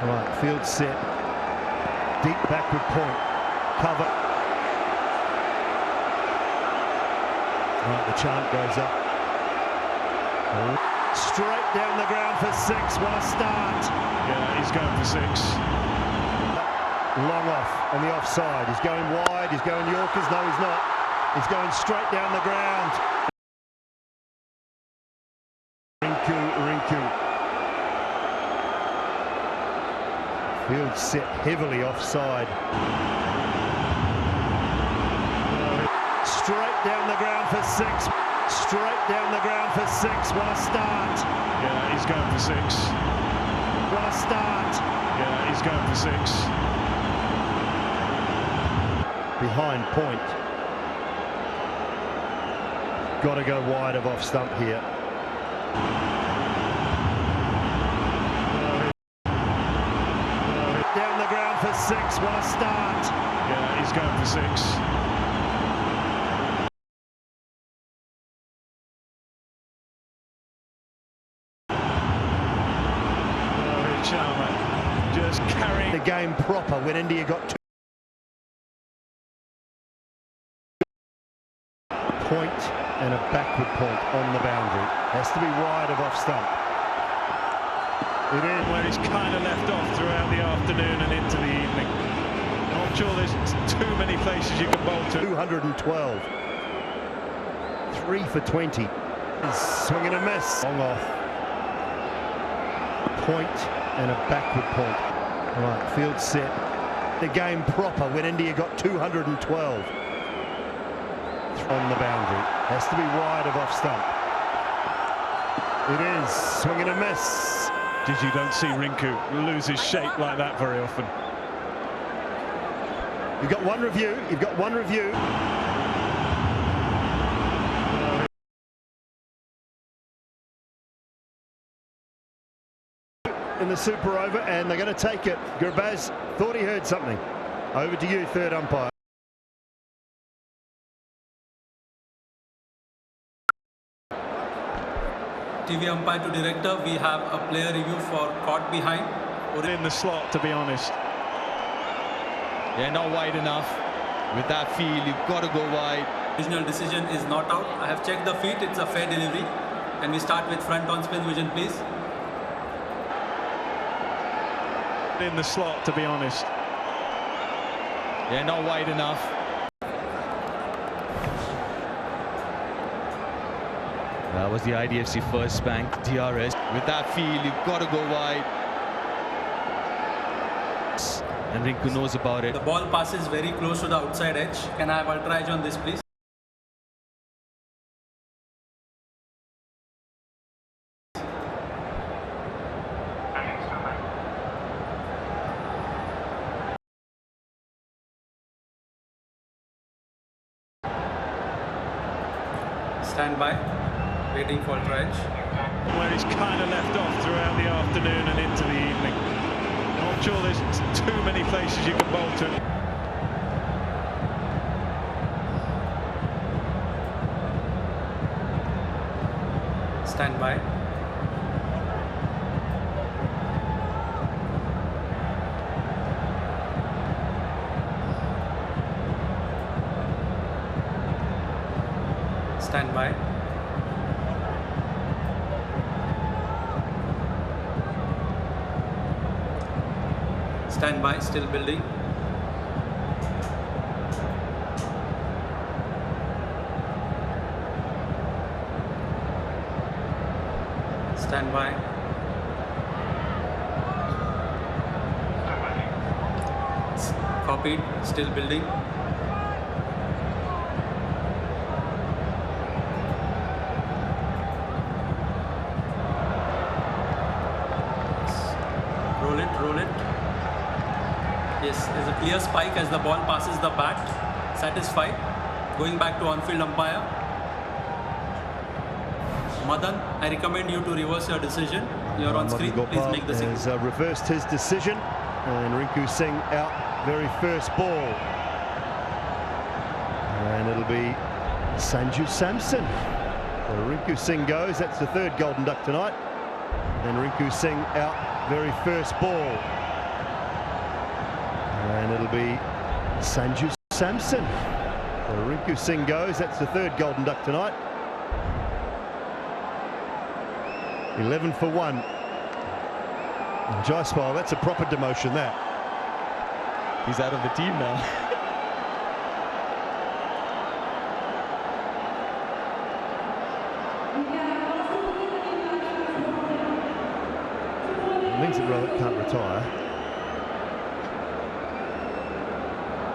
Right, field set. Deep backward point. Cover. Right, the chant goes up. Straight down the ground for 6. What a start. Yeah, he's going for 6. Long off on the offside. He's going wide. He's going Yorkers. No, he's not. He's going straight down the ground. Rinku. Field set heavily offside. Straight down the ground for 6. Straight down the ground for 6. What a start. Yeah, he's going for 6. What a start. Yeah, he's going for 6. Behind point. Got to go wide of off stump here. Down the ground for 6. What a start. Yeah, he's going for 6. Just carrying the game proper when India got 2. Point and a backward point on the boundary. Has to be wide of off stump. It is where he's kind of left off throughout the afternoon and into the evening. Not sure there's too many places you can bowl to. 212. 3 for 20. Swing and a miss. Long off. Point and a backward point. Right, field set. The game proper when India got 212. On the boundary. Has to be wide of off stump. It is. Swing and a miss. You don't see Rinku lose his shape like that very often. You've got one review. You've got one review. In the super over, and they're going to take it. Gurbaz thought he heard something. Over to you, third umpire. TV umpire to director, we have a player review for caught behind. Or in the slot, to be honest. Yeah, not wide enough. With that field, you've got to go wide. Original decision is not out. I have checked the feet, it's a fair delivery. Can we start with front on spin vision, please? In the slot, to be honest. Yeah, not wide enough. That was the IDFC first bank, DRS. With that field, you've got to go wide. And Rinku knows about it. The ball passes very close to the outside edge. Can I have ultra edge on this, please? Stand by, waiting for ultra edge. Where he's kind of left off throughout the afternoon and into the evening. Not sure there's too many places you can bowl to. Stand by. Stand by. Stand by, still building. Stand by. Copied, still building. Roll it. Yes, there's a clear spike as the ball passes the bat. Satisfied. Going back to on-field umpire. Madan, I recommend you to reverse your decision. You're on screen. Please make the signal. Has reversed his decision, and Rinku Singh out very first ball. And it'll be Sanju Samson. Where Rinku Singh goes, that's the third golden duck tonight. And Rinku Singh out very first ball. And it'll be Sanju Samson. Where Rinku Singh goes, that's the third golden duck tonight. 11 for 1. And Jaiswal, that's a proper demotion, that. He's out of the team now. It means that Rohit can't retire.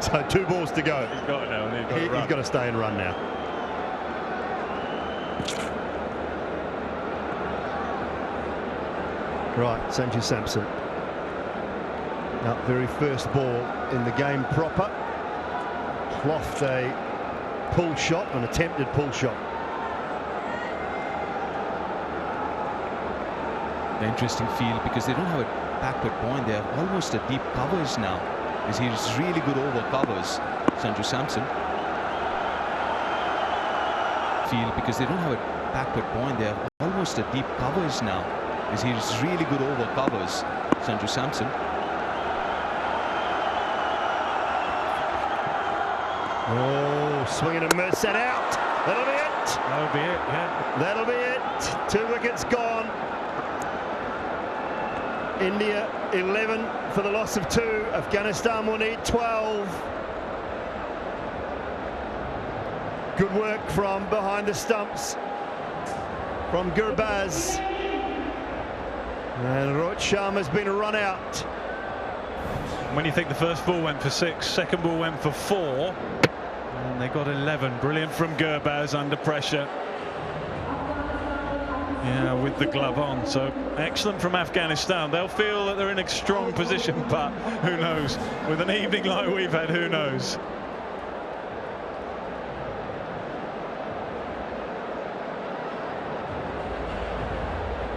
So 2 balls to go. He's got it now. He's got to stay and run now. Right, Sanju Samson. Now, very first ball in the game proper. Clothed a pull shot, an attempted pull shot. The interesting field because they don't have a backward point. They have almost a deep covers now. He's really good over covers, Sanju Samson. Field because they don't have a backward point. They have almost a deep covers now. He's really good over covers, Sanju Samson. Oh, swinging and miss that out. That'll be it. That'll be it, yeah. That'll be it. 2 wickets gone. India 11 for the loss of 2. Afghanistan will need 12. Good work from behind the stumps from Gurbaz. And Rohit Sharma's been run out. When you think the first ball went for 6, second ball went for 4, and they got 11. Brilliant from Gurbaz under pressure. Yeah, with the glove on. So excellent from Afghanistan. They'll feel that they're in a strong position, but who knows? With an evening like we've had, who knows?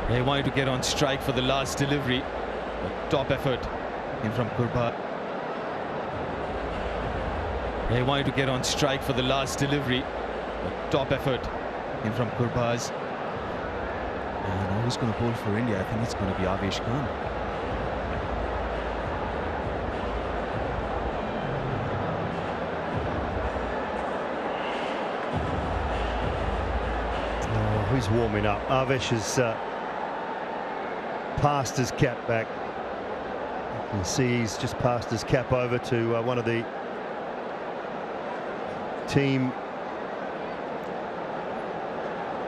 They wanted to get on strike for the last delivery. The top effort in from Gurbaz. They wanted to get on strike for the last delivery. The top effort in from Gurbaz. And who's going to bowl for India? I think it's going to be Avesh Khan. Oh, who's warming up? Avesh has passed his cap back. You can see he's just passed his cap over to one of the team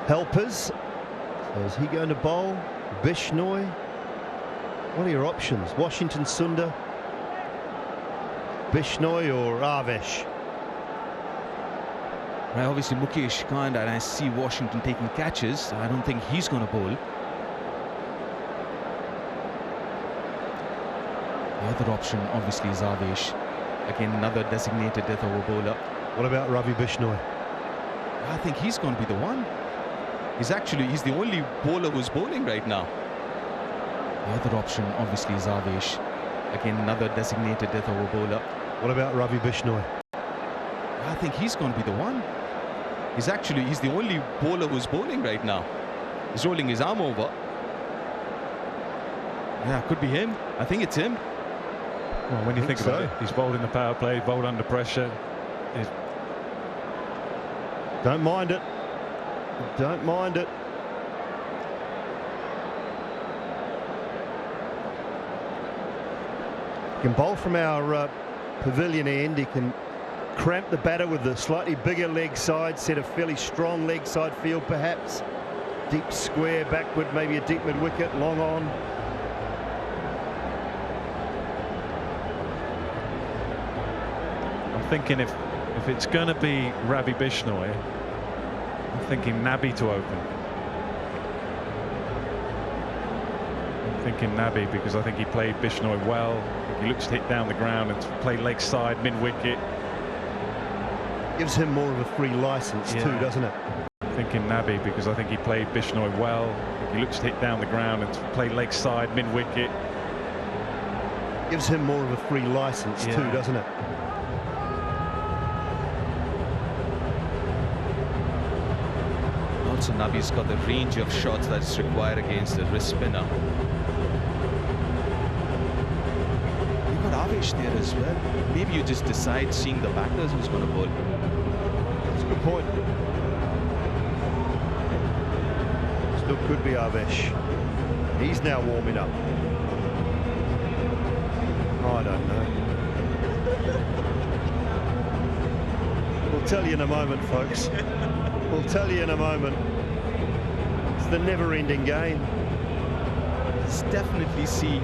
helpers. So is he going to bowl? Bishnoi? What are your options? Washington Sundar, Bishnoi or Avesh? Right, obviously Mukesh Khan, and I see Washington taking catches. I don't think he's going to bowl. The other option obviously is Avesh. Again, another designated death over bowler. What about Ravi Bishnoi? I think he's going to be the one. He's the only bowler who's bowling right now. The other option obviously is Avesh. Again, another designated death over bowler. What about Ravi Bishnoi? I think he's going to be the one. He's the only bowler who's bowling right now. He's rolling his arm over. Yeah, could be him. I think it's him. Well, when you think about it, he's bowled in the power play, bowled under pressure. Don't mind it. Don't mind it. He can bowl from our pavilion end. He can cramp the batter with the slightly bigger leg side, set a fairly strong leg side field perhaps. Deep square backward, maybe a deep mid wicket, long on. I'm thinking if it's going to be Ravi Bishnoi, I'm thinking Nabi to open. I'm thinking Nabi because I think he played Bishnoi well. I think he looks to hit down the ground and to play leg side, mid wicket. Gives him more of a free license too, doesn't it? I'm thinking Nabi because I think he played Bishnoi well. I think he looks to hit down the ground and to play leg side, mid wicket. Gives him more of a free license too, doesn't it? Also, Nabi's got the range of shots that's required against the wrist spinner. You've got Avesh there as well. Maybe you just decide, seeing the batters, who's going to bowl. That's a good point. Still could be Avesh. He's now warming up. I don't know. We'll tell you in a moment, folks. We'll tell you in a moment. It's the never-ending game. Let's definitely see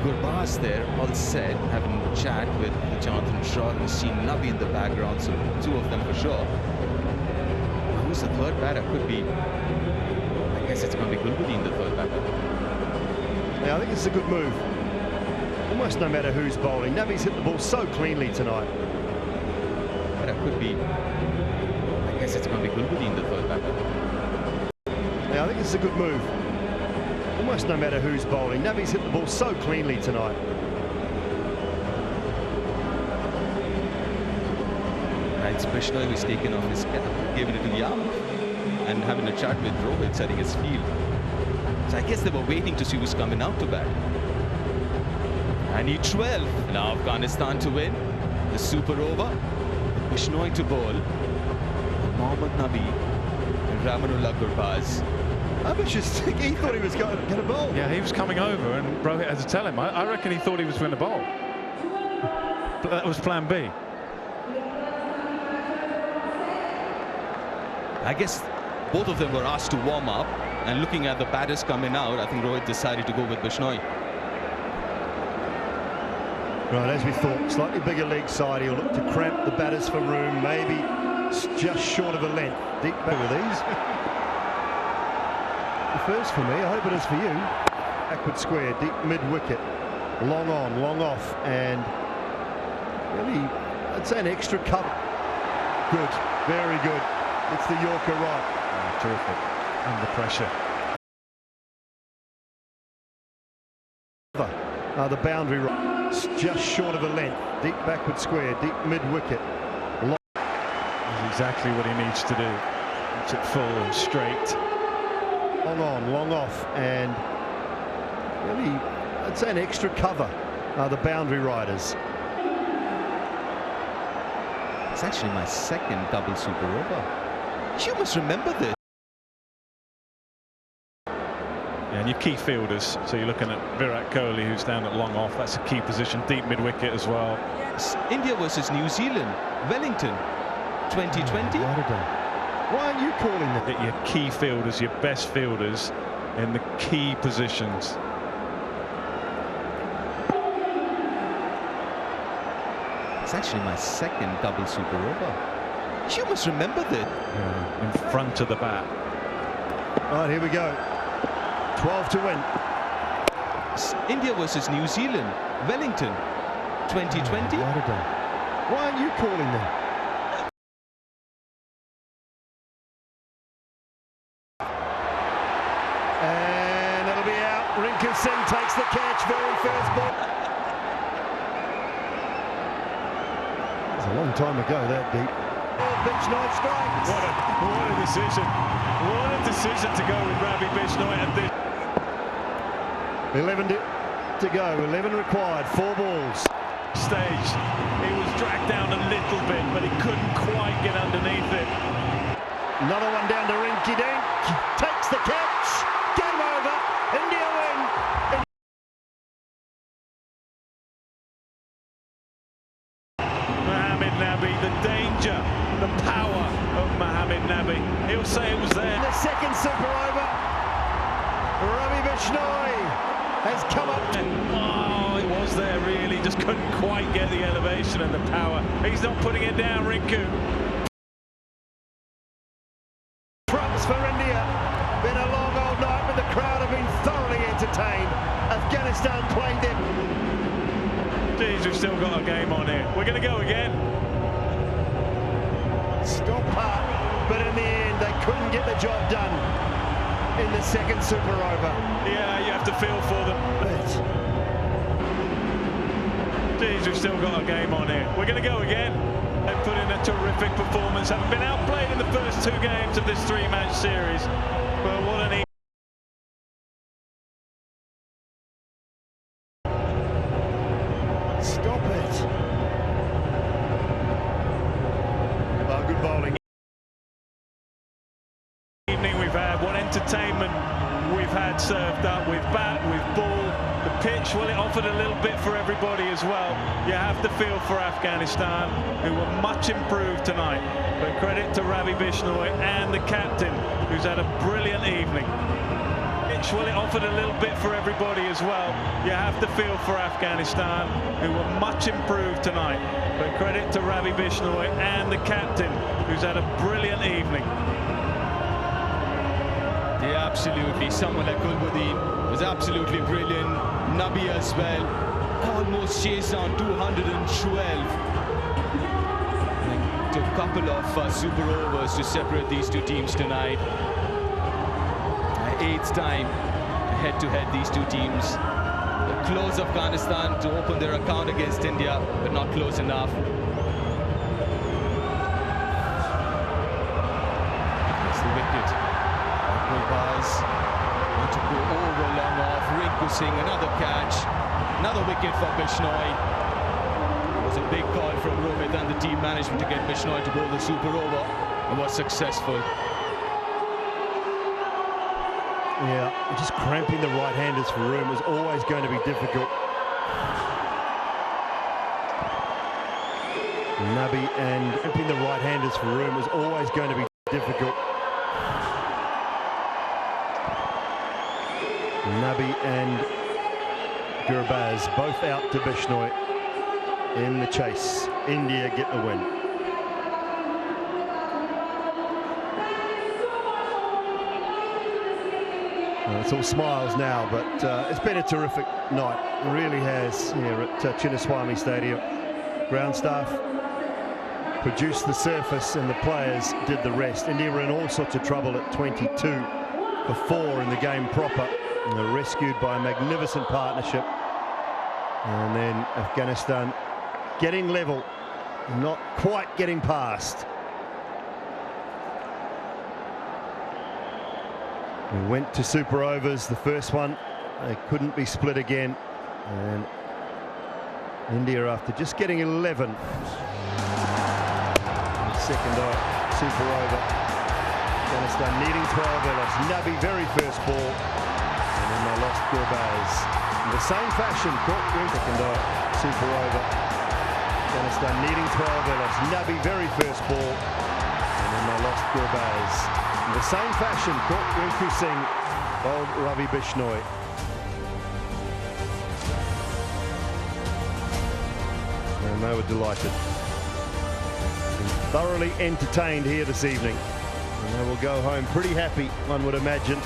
Gurbaz there, all set, having a chat with Jonathan Shaw, and see Nabi in the background, so two of them for sure. Who's the third batter? Could be, I guess it's going to be Gulbudi in the third batter. Yeah, I think it's a good move. Almost no matter who's bowling. Nabi's hit the ball so cleanly tonight. But it could be, I guess it's going to be Gulbudi in the third batter. Yeah, I think it's a good move. Almost no matter who's bowling. Nabi's hit the ball so cleanly tonight. And it's Bishnoi who's taken off his cap, giving it to Yam, and having a chat with Rohit setting his field. So I guess they were waiting to see who's coming out to bat. I need 12. Now Afghanistan to win the super over. Bishnoi to bowl. Mohammad Nabi and Ramanullah Gurbaz. He thought he was going to bowl. Yeah, he was coming over and Rohit had to tell him. I reckon he thought he was going to bowl. But that was plan B. I guess both of them were asked to warm up, and looking at the batters coming out, I think Rohit decided to go with Bishnoi. Right, as we thought, slightly bigger leg side. He'll look to cramp the batters for room, maybe just short of a length. Deep back with these. The first for me, I hope it is for you. Backward square, deep mid wicket, long on, long off, and really, I'd say an extra cover. Good, very good. It's the Yorker right. Terrific. Under pressure. The boundary right. Just short of a length. Deep backward square, deep mid wicket. That's exactly what he needs to do. It's it full and straight. Long on, long off, and really, I'd say an extra cover. The boundary riders. It's actually my second double super over. You must remember this. And your key fielders, so you're looking at Virat Kohli, who's down at long off. That's a key position, deep mid wicket as well. India versus New Zealand, Wellington, 2020. Why aren't you calling them? Get your key fielders, your best fielders in the key positions. It's actually my second double super over. You must remember that. Yeah, in front of the bat. Right, here we go. 12 to win. India versus New Zealand, Wellington, 2020. Why aren't you calling them? And it'll be out. Rinker Singh takes the catch, very first ball. It's a long time ago, that deep. Bishnoi strikes. What a decision. What a decision to go with Ravi Bishnoi at this 11 to go, 11 required, 4 balls. Stage. He was dragged down a little bit, but he couldn't quite get underneath it. Another one down to Rinky Dink. Takes the catch. Game over. India win. Mohamed Nabi, the danger, the power of Mohamed Nabi. He'll say it was there. The second super over. Ravi Bishnoi has come up. Oh, it was there really. Just couldn't quite get the elevation and the power. He's not putting it down, Rinku. Trumps for India. Been a long old night, but the crowd have been thoroughly entertained. Afghanistan played them. Geez, we've still got a game on here. We're going to go again. Stop part, but in the end, they couldn't get the job done in the second super over. Yeah, you have to feel for them. Geez, we've still got a game on here. We're going to go again. They put in a terrific performance. Haven't been outplayed in the first 2 games of this 3-match series. But what an Stop it. Oh, good bowling. evening we've had. What entertainment we've had served up with bat, with ball. The pitch, well, it offered a little bit for everybody as well. You have to feel for Afghanistan, who were much improved tonight. But credit to Ravi Bishnoi and the captain, who's had a brilliant evening. Pitch, well, it offered a little bit for everybody as well. You have to feel for Afghanistan, who were much improved tonight. But credit to Ravi Bishnoi and the captain, who's had a brilliant evening. Yeah, absolutely. Someone like Gulbuddin was absolutely brilliant. Nabi as well. Almost chased down 212. Took a couple of super overs to separate these two teams tonight. 8th time head-to-head these two teams. Close Afghanistan to open their account against India, but not close enough. That's the wicket. Baz want to go over long off. Rinku Singh, another catch, another wicket for Bishnoi. It was a big call from Rohit and the team management to get Bishnoi to bowl the super over, and was successful. Yeah, just cramping the right-handers for room is always going to be difficult. Nabi and cramping the right-handers for room is always going to be difficult. Nabi and Gurbaz both out to Bishnoi in the chase. India get the win. It's all smiles now, but it's been a terrific night. It really has here at Chinnaswamy Stadium. Ground staff produced the surface and the players did the rest. India were in all sorts of trouble at 22 for 4 in the game proper. And they're rescued by a magnificent partnership. And then Afghanistan getting level, not quite getting past. We went to super overs, the first one, they couldn't be split again. And India, after just getting 11, second super over. Afghanistan needing 12, they lost Nabi very first ball, and then they lost Gurbaz. In the same fashion, second super over. Afghanistan needing 12, they lost Nabi very first ball, and then they lost Gurbaz. In the same fashion, Rinku Singh bowled Ravi Bishnoi. And they were delighted. Been thoroughly entertained here this evening. And they will go home pretty happy, one would imagine.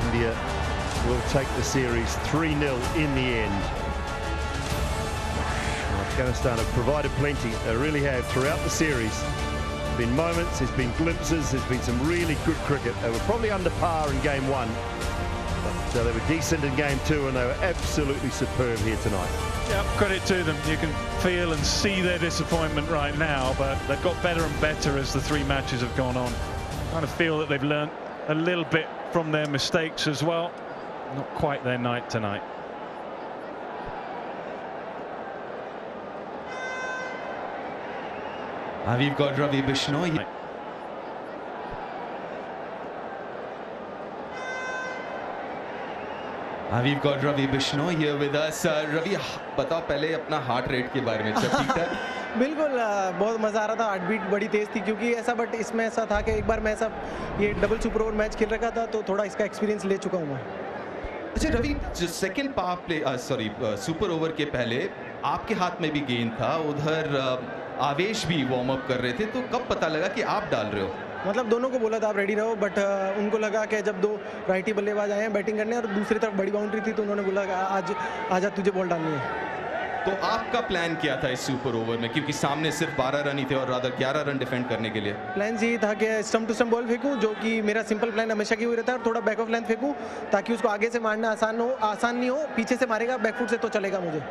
India will take the series 3-0 in the end. Afghanistan have provided plenty, they really have, throughout the series. There's been moments, there's been glimpses, there's been some really good cricket. They were probably under par in game 1. But So they were decent in game 2 and they were absolutely superb here tonight. Yeah, credit to them. You can feel and see their disappointment right now, but they've got better and better as the 3 matches have gone on. I kind of feel that they've learned a little bit from their mistakes as well. Not quite their night tonight. We've got Ravi Bishnoi. We've got Ravi Bishnoi here with us. Ravi, बताओ पहले अपना heart rate के बारे में, सब ठीक था? बिल्कुल, बहुत मज़ा आ रहा था। हार्ट बीट बड़ी तेज़ थी क्योंकि ऐसा, बट इसमें ऐसा था कि एक बार मैं ऐसा ये डबल सुपर ओवर मैच खेल रखा था, तो थोड़ा इसका एक्सपीरियंस ले चुका हूँ मैं। अच्छा रवि, जो second power play super over के पहले आपके हाथ में भी गेंद था, उधर आवेश भी वार्म अप कर रहे थे, तो कब पता लगा कि आप डाल रहे हो? मतलब दोनों को बोला था आप रेडी रहो, बट उनको लगा कि जब 2 राइटी बल्लेबाज आए हैं बैटिंग करने और दूसरी तरफ बड़ी बाउंड्री थी, तो उन्होंने बोला आज आजा तुझे बॉल डालनी है। तो आपका प्लान क्या था इस सुपर ओवर में, क्योंकि सामने सिर्फ 12 रन ही थे और रादर 11 रन डिफेंड करने के लिए? प्लान यही था कि स्टंप टू स्टंप बॉल फेंकूं, जो कि मेरा सिंपल प्लान हमेशा की हुई रहता है, और थोड़ा बैक ऑफ लेंथ फेंकूं ताकि उसको आगे से मारना आसान नहीं हो, पीछे से मारेगा बैकफुट से तो चलेगा मुझे।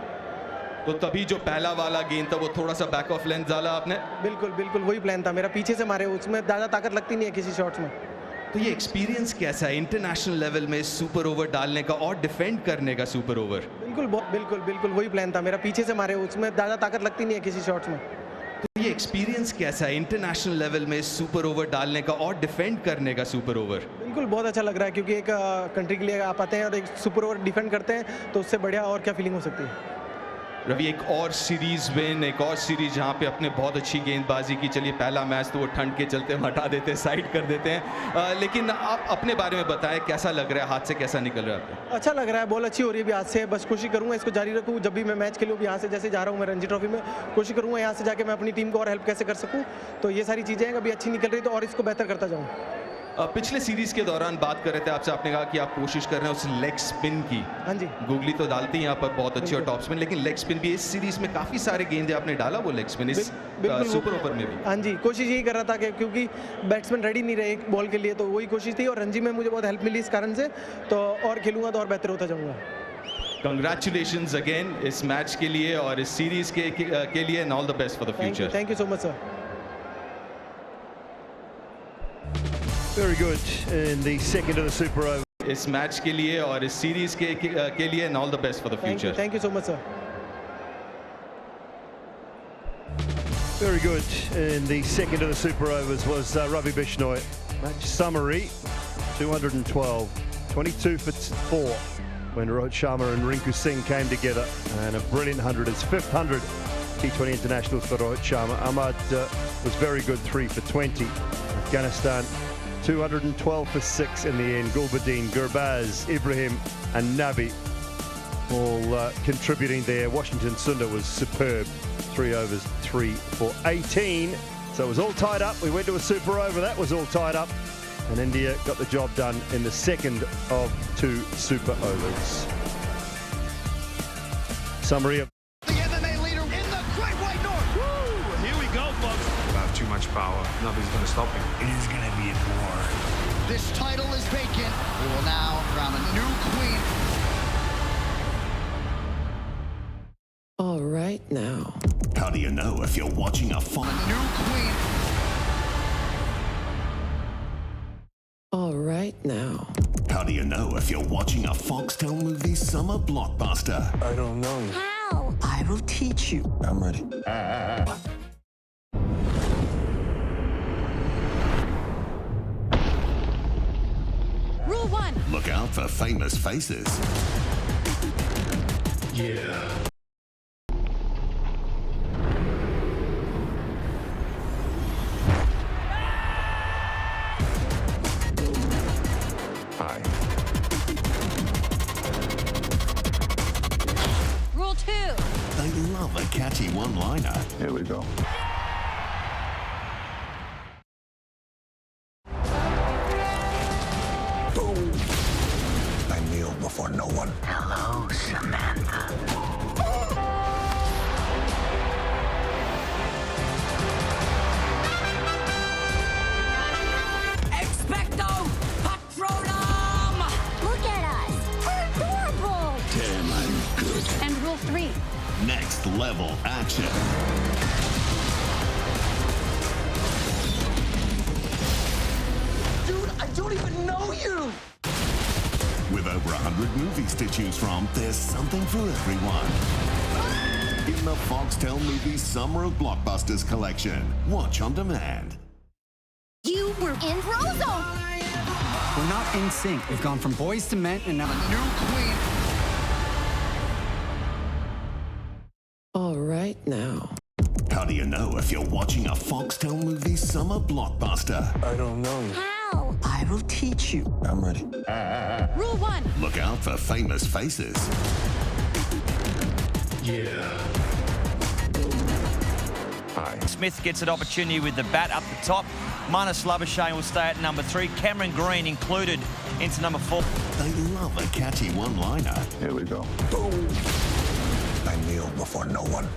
तो तभी जो पहला वाला गेंद था वो थोड़ा सा बैक ऑफ लेंथ डाला आपने? बिल्कुल बिल्कुल वही प्लान था मेरा, पीछे से मारे, उसमें ज़्यादा ताकत लगती नहीं है किसी शॉट्स में। तो ये एक्सपीरियंस कैसा है इंटरनेशनल लेवल में सुपर ओवर डालने का और डिफेंड करने का सुपर ओवर? बिल्कुल वही प्लान था मेरा, पीछे से मारे, उसमें ज़्यादा ताकत लगती नहीं है किसी शॉट्स में। तो ये एक्सपीरियंस कैसा है इंटरनेशनल लेवल में सुपर ओवर डालने का और डिफेंड करने का सुपर ओवर? बिल्कुल बहुत अच्छा लग रहा है, क्योंकि एक कंट्री के लिए आप आते हैं और एक सुपर ओवर डिफेंड करते हैं, तो उससे बढ़िया और क्या फीलिंग हो सकती है। रवि, एक और सीरीज विन, एक और सीरीज जहां पे अपने बहुत अच्छी गेंदबाजी की। चलिए पहला मैच तो वो ठंड के चलते हम हटा देते हैं, साइड कर देते हैं, लेकिन आप अपने बारे में बताएं, कैसा लग रहा है, हाथ से कैसा निकल रहा है आपको? अच्छा लग रहा है, बॉल अच्छी हो रही है भी हाथ से, बस कोशिश करूंगा इसको जारी रखूं, जब भी मैं मैच खेलूं यहाँ से जैसे जा रहा हूँ मैं रणजी ट्रॉफी में, कोशिश करूंगा यहाँ से जाके मैं अपनी टीम को और हेल्प कैसे कर सकूँ, तो ये सारी चीज़ें अभी अच्छी निकल रही तो और इसको बेहतर करता जाऊँ। पिछले सीरीज के दौरान बात कर रहे थे आपसे, आपने कहा कि आप कोशिश कर रहे हैं उस लेग स्पिन की। हाँ जी, गूगली तो डालती हैं यहाँ पर बहुत अच्छी और टॉप स्पिन, लेकिन लेग स्पिन भी इस सीरीज में काफी सारे गेंदे आपने डाला वो लेग स्पिन इस सुपर ओवर में भी। हाँ जी, कोशिश यही कर रहा था कि क्योंकि बैट्समैन रेडी नहीं रहे बॉल के लिए, तो वही कोशिश थी, और रणजी में मुझे बहुत हेल्प मिली इस कारण से, तो और खेलूंगा तो और बेहतर होता जाऊंगा। कंग्रेचुलेशंस अगेन इस मैच के लिए और इस सीरीज के लिए, and all the best for the future. Thank you so much sir. Very good in the second of the super over. इस मैच के लिए और इस सीरीज के लिए, and all the best for the future. Thank you so much sir. Very good in the second of the super overs was Ravi Bishnoi. Match summary: 212, 22 for 4 when Rohit Sharma and Rinku Singh came together, and a brilliant 100, his 5th 100 T20 internationals for Rohit Sharma. Ahmad was very good, 3 for 20. Afghanistan 212 for 6 in the end. Gulbuddin, Gurbaz, Ibrahim and Nabi all contributing there. Washington Sundar was superb, 3 overs, 3 for 18. So it was all tied up. We went to a super over, that was all tied up. And India got the job done in the second of 2 super overs. Summary of the MMA leader in the Great White North. Woo! Here we go, folks. About too much power. Nothing's going to stop him. It is going to be a war. This title is vacant. We will now crown a new queen. All right now. How do you know if you're watching a A new queen. All right now. How do you know if you're watching a Foxtel movie summer blockbuster? I don't know. How? I will teach you. I'm ready. Rule 1. Look out for famous faces. Yeah. Hi. Rule 2. They love a catchy one-liner. Here we go. Boom! I kneel before no one. Hello, Samantha. Expecto Patronum! Look at us. level action. Dude, I don't even know you! With over 100 movies to choose from, there's something for everyone. In the Foxtel Movies Summer of Blockbusters collection. Watch on demand. You were in Frozone. We're not in sync. We've gone from boys to men and now A new queen. All right now. How do you know if you're watching a Foxtel Movies Summer Blockbuster? I don't know you. How? I will teach you. I'm ready. Rule 1. Look out for famous faces. Hi. Smith gets an opportunity with the bat up the top. Manus Labuschagne will stay at number 3. Cameron Green included into number 4. They love a catchy one-liner. Here we go. Boom. I kneel before no one.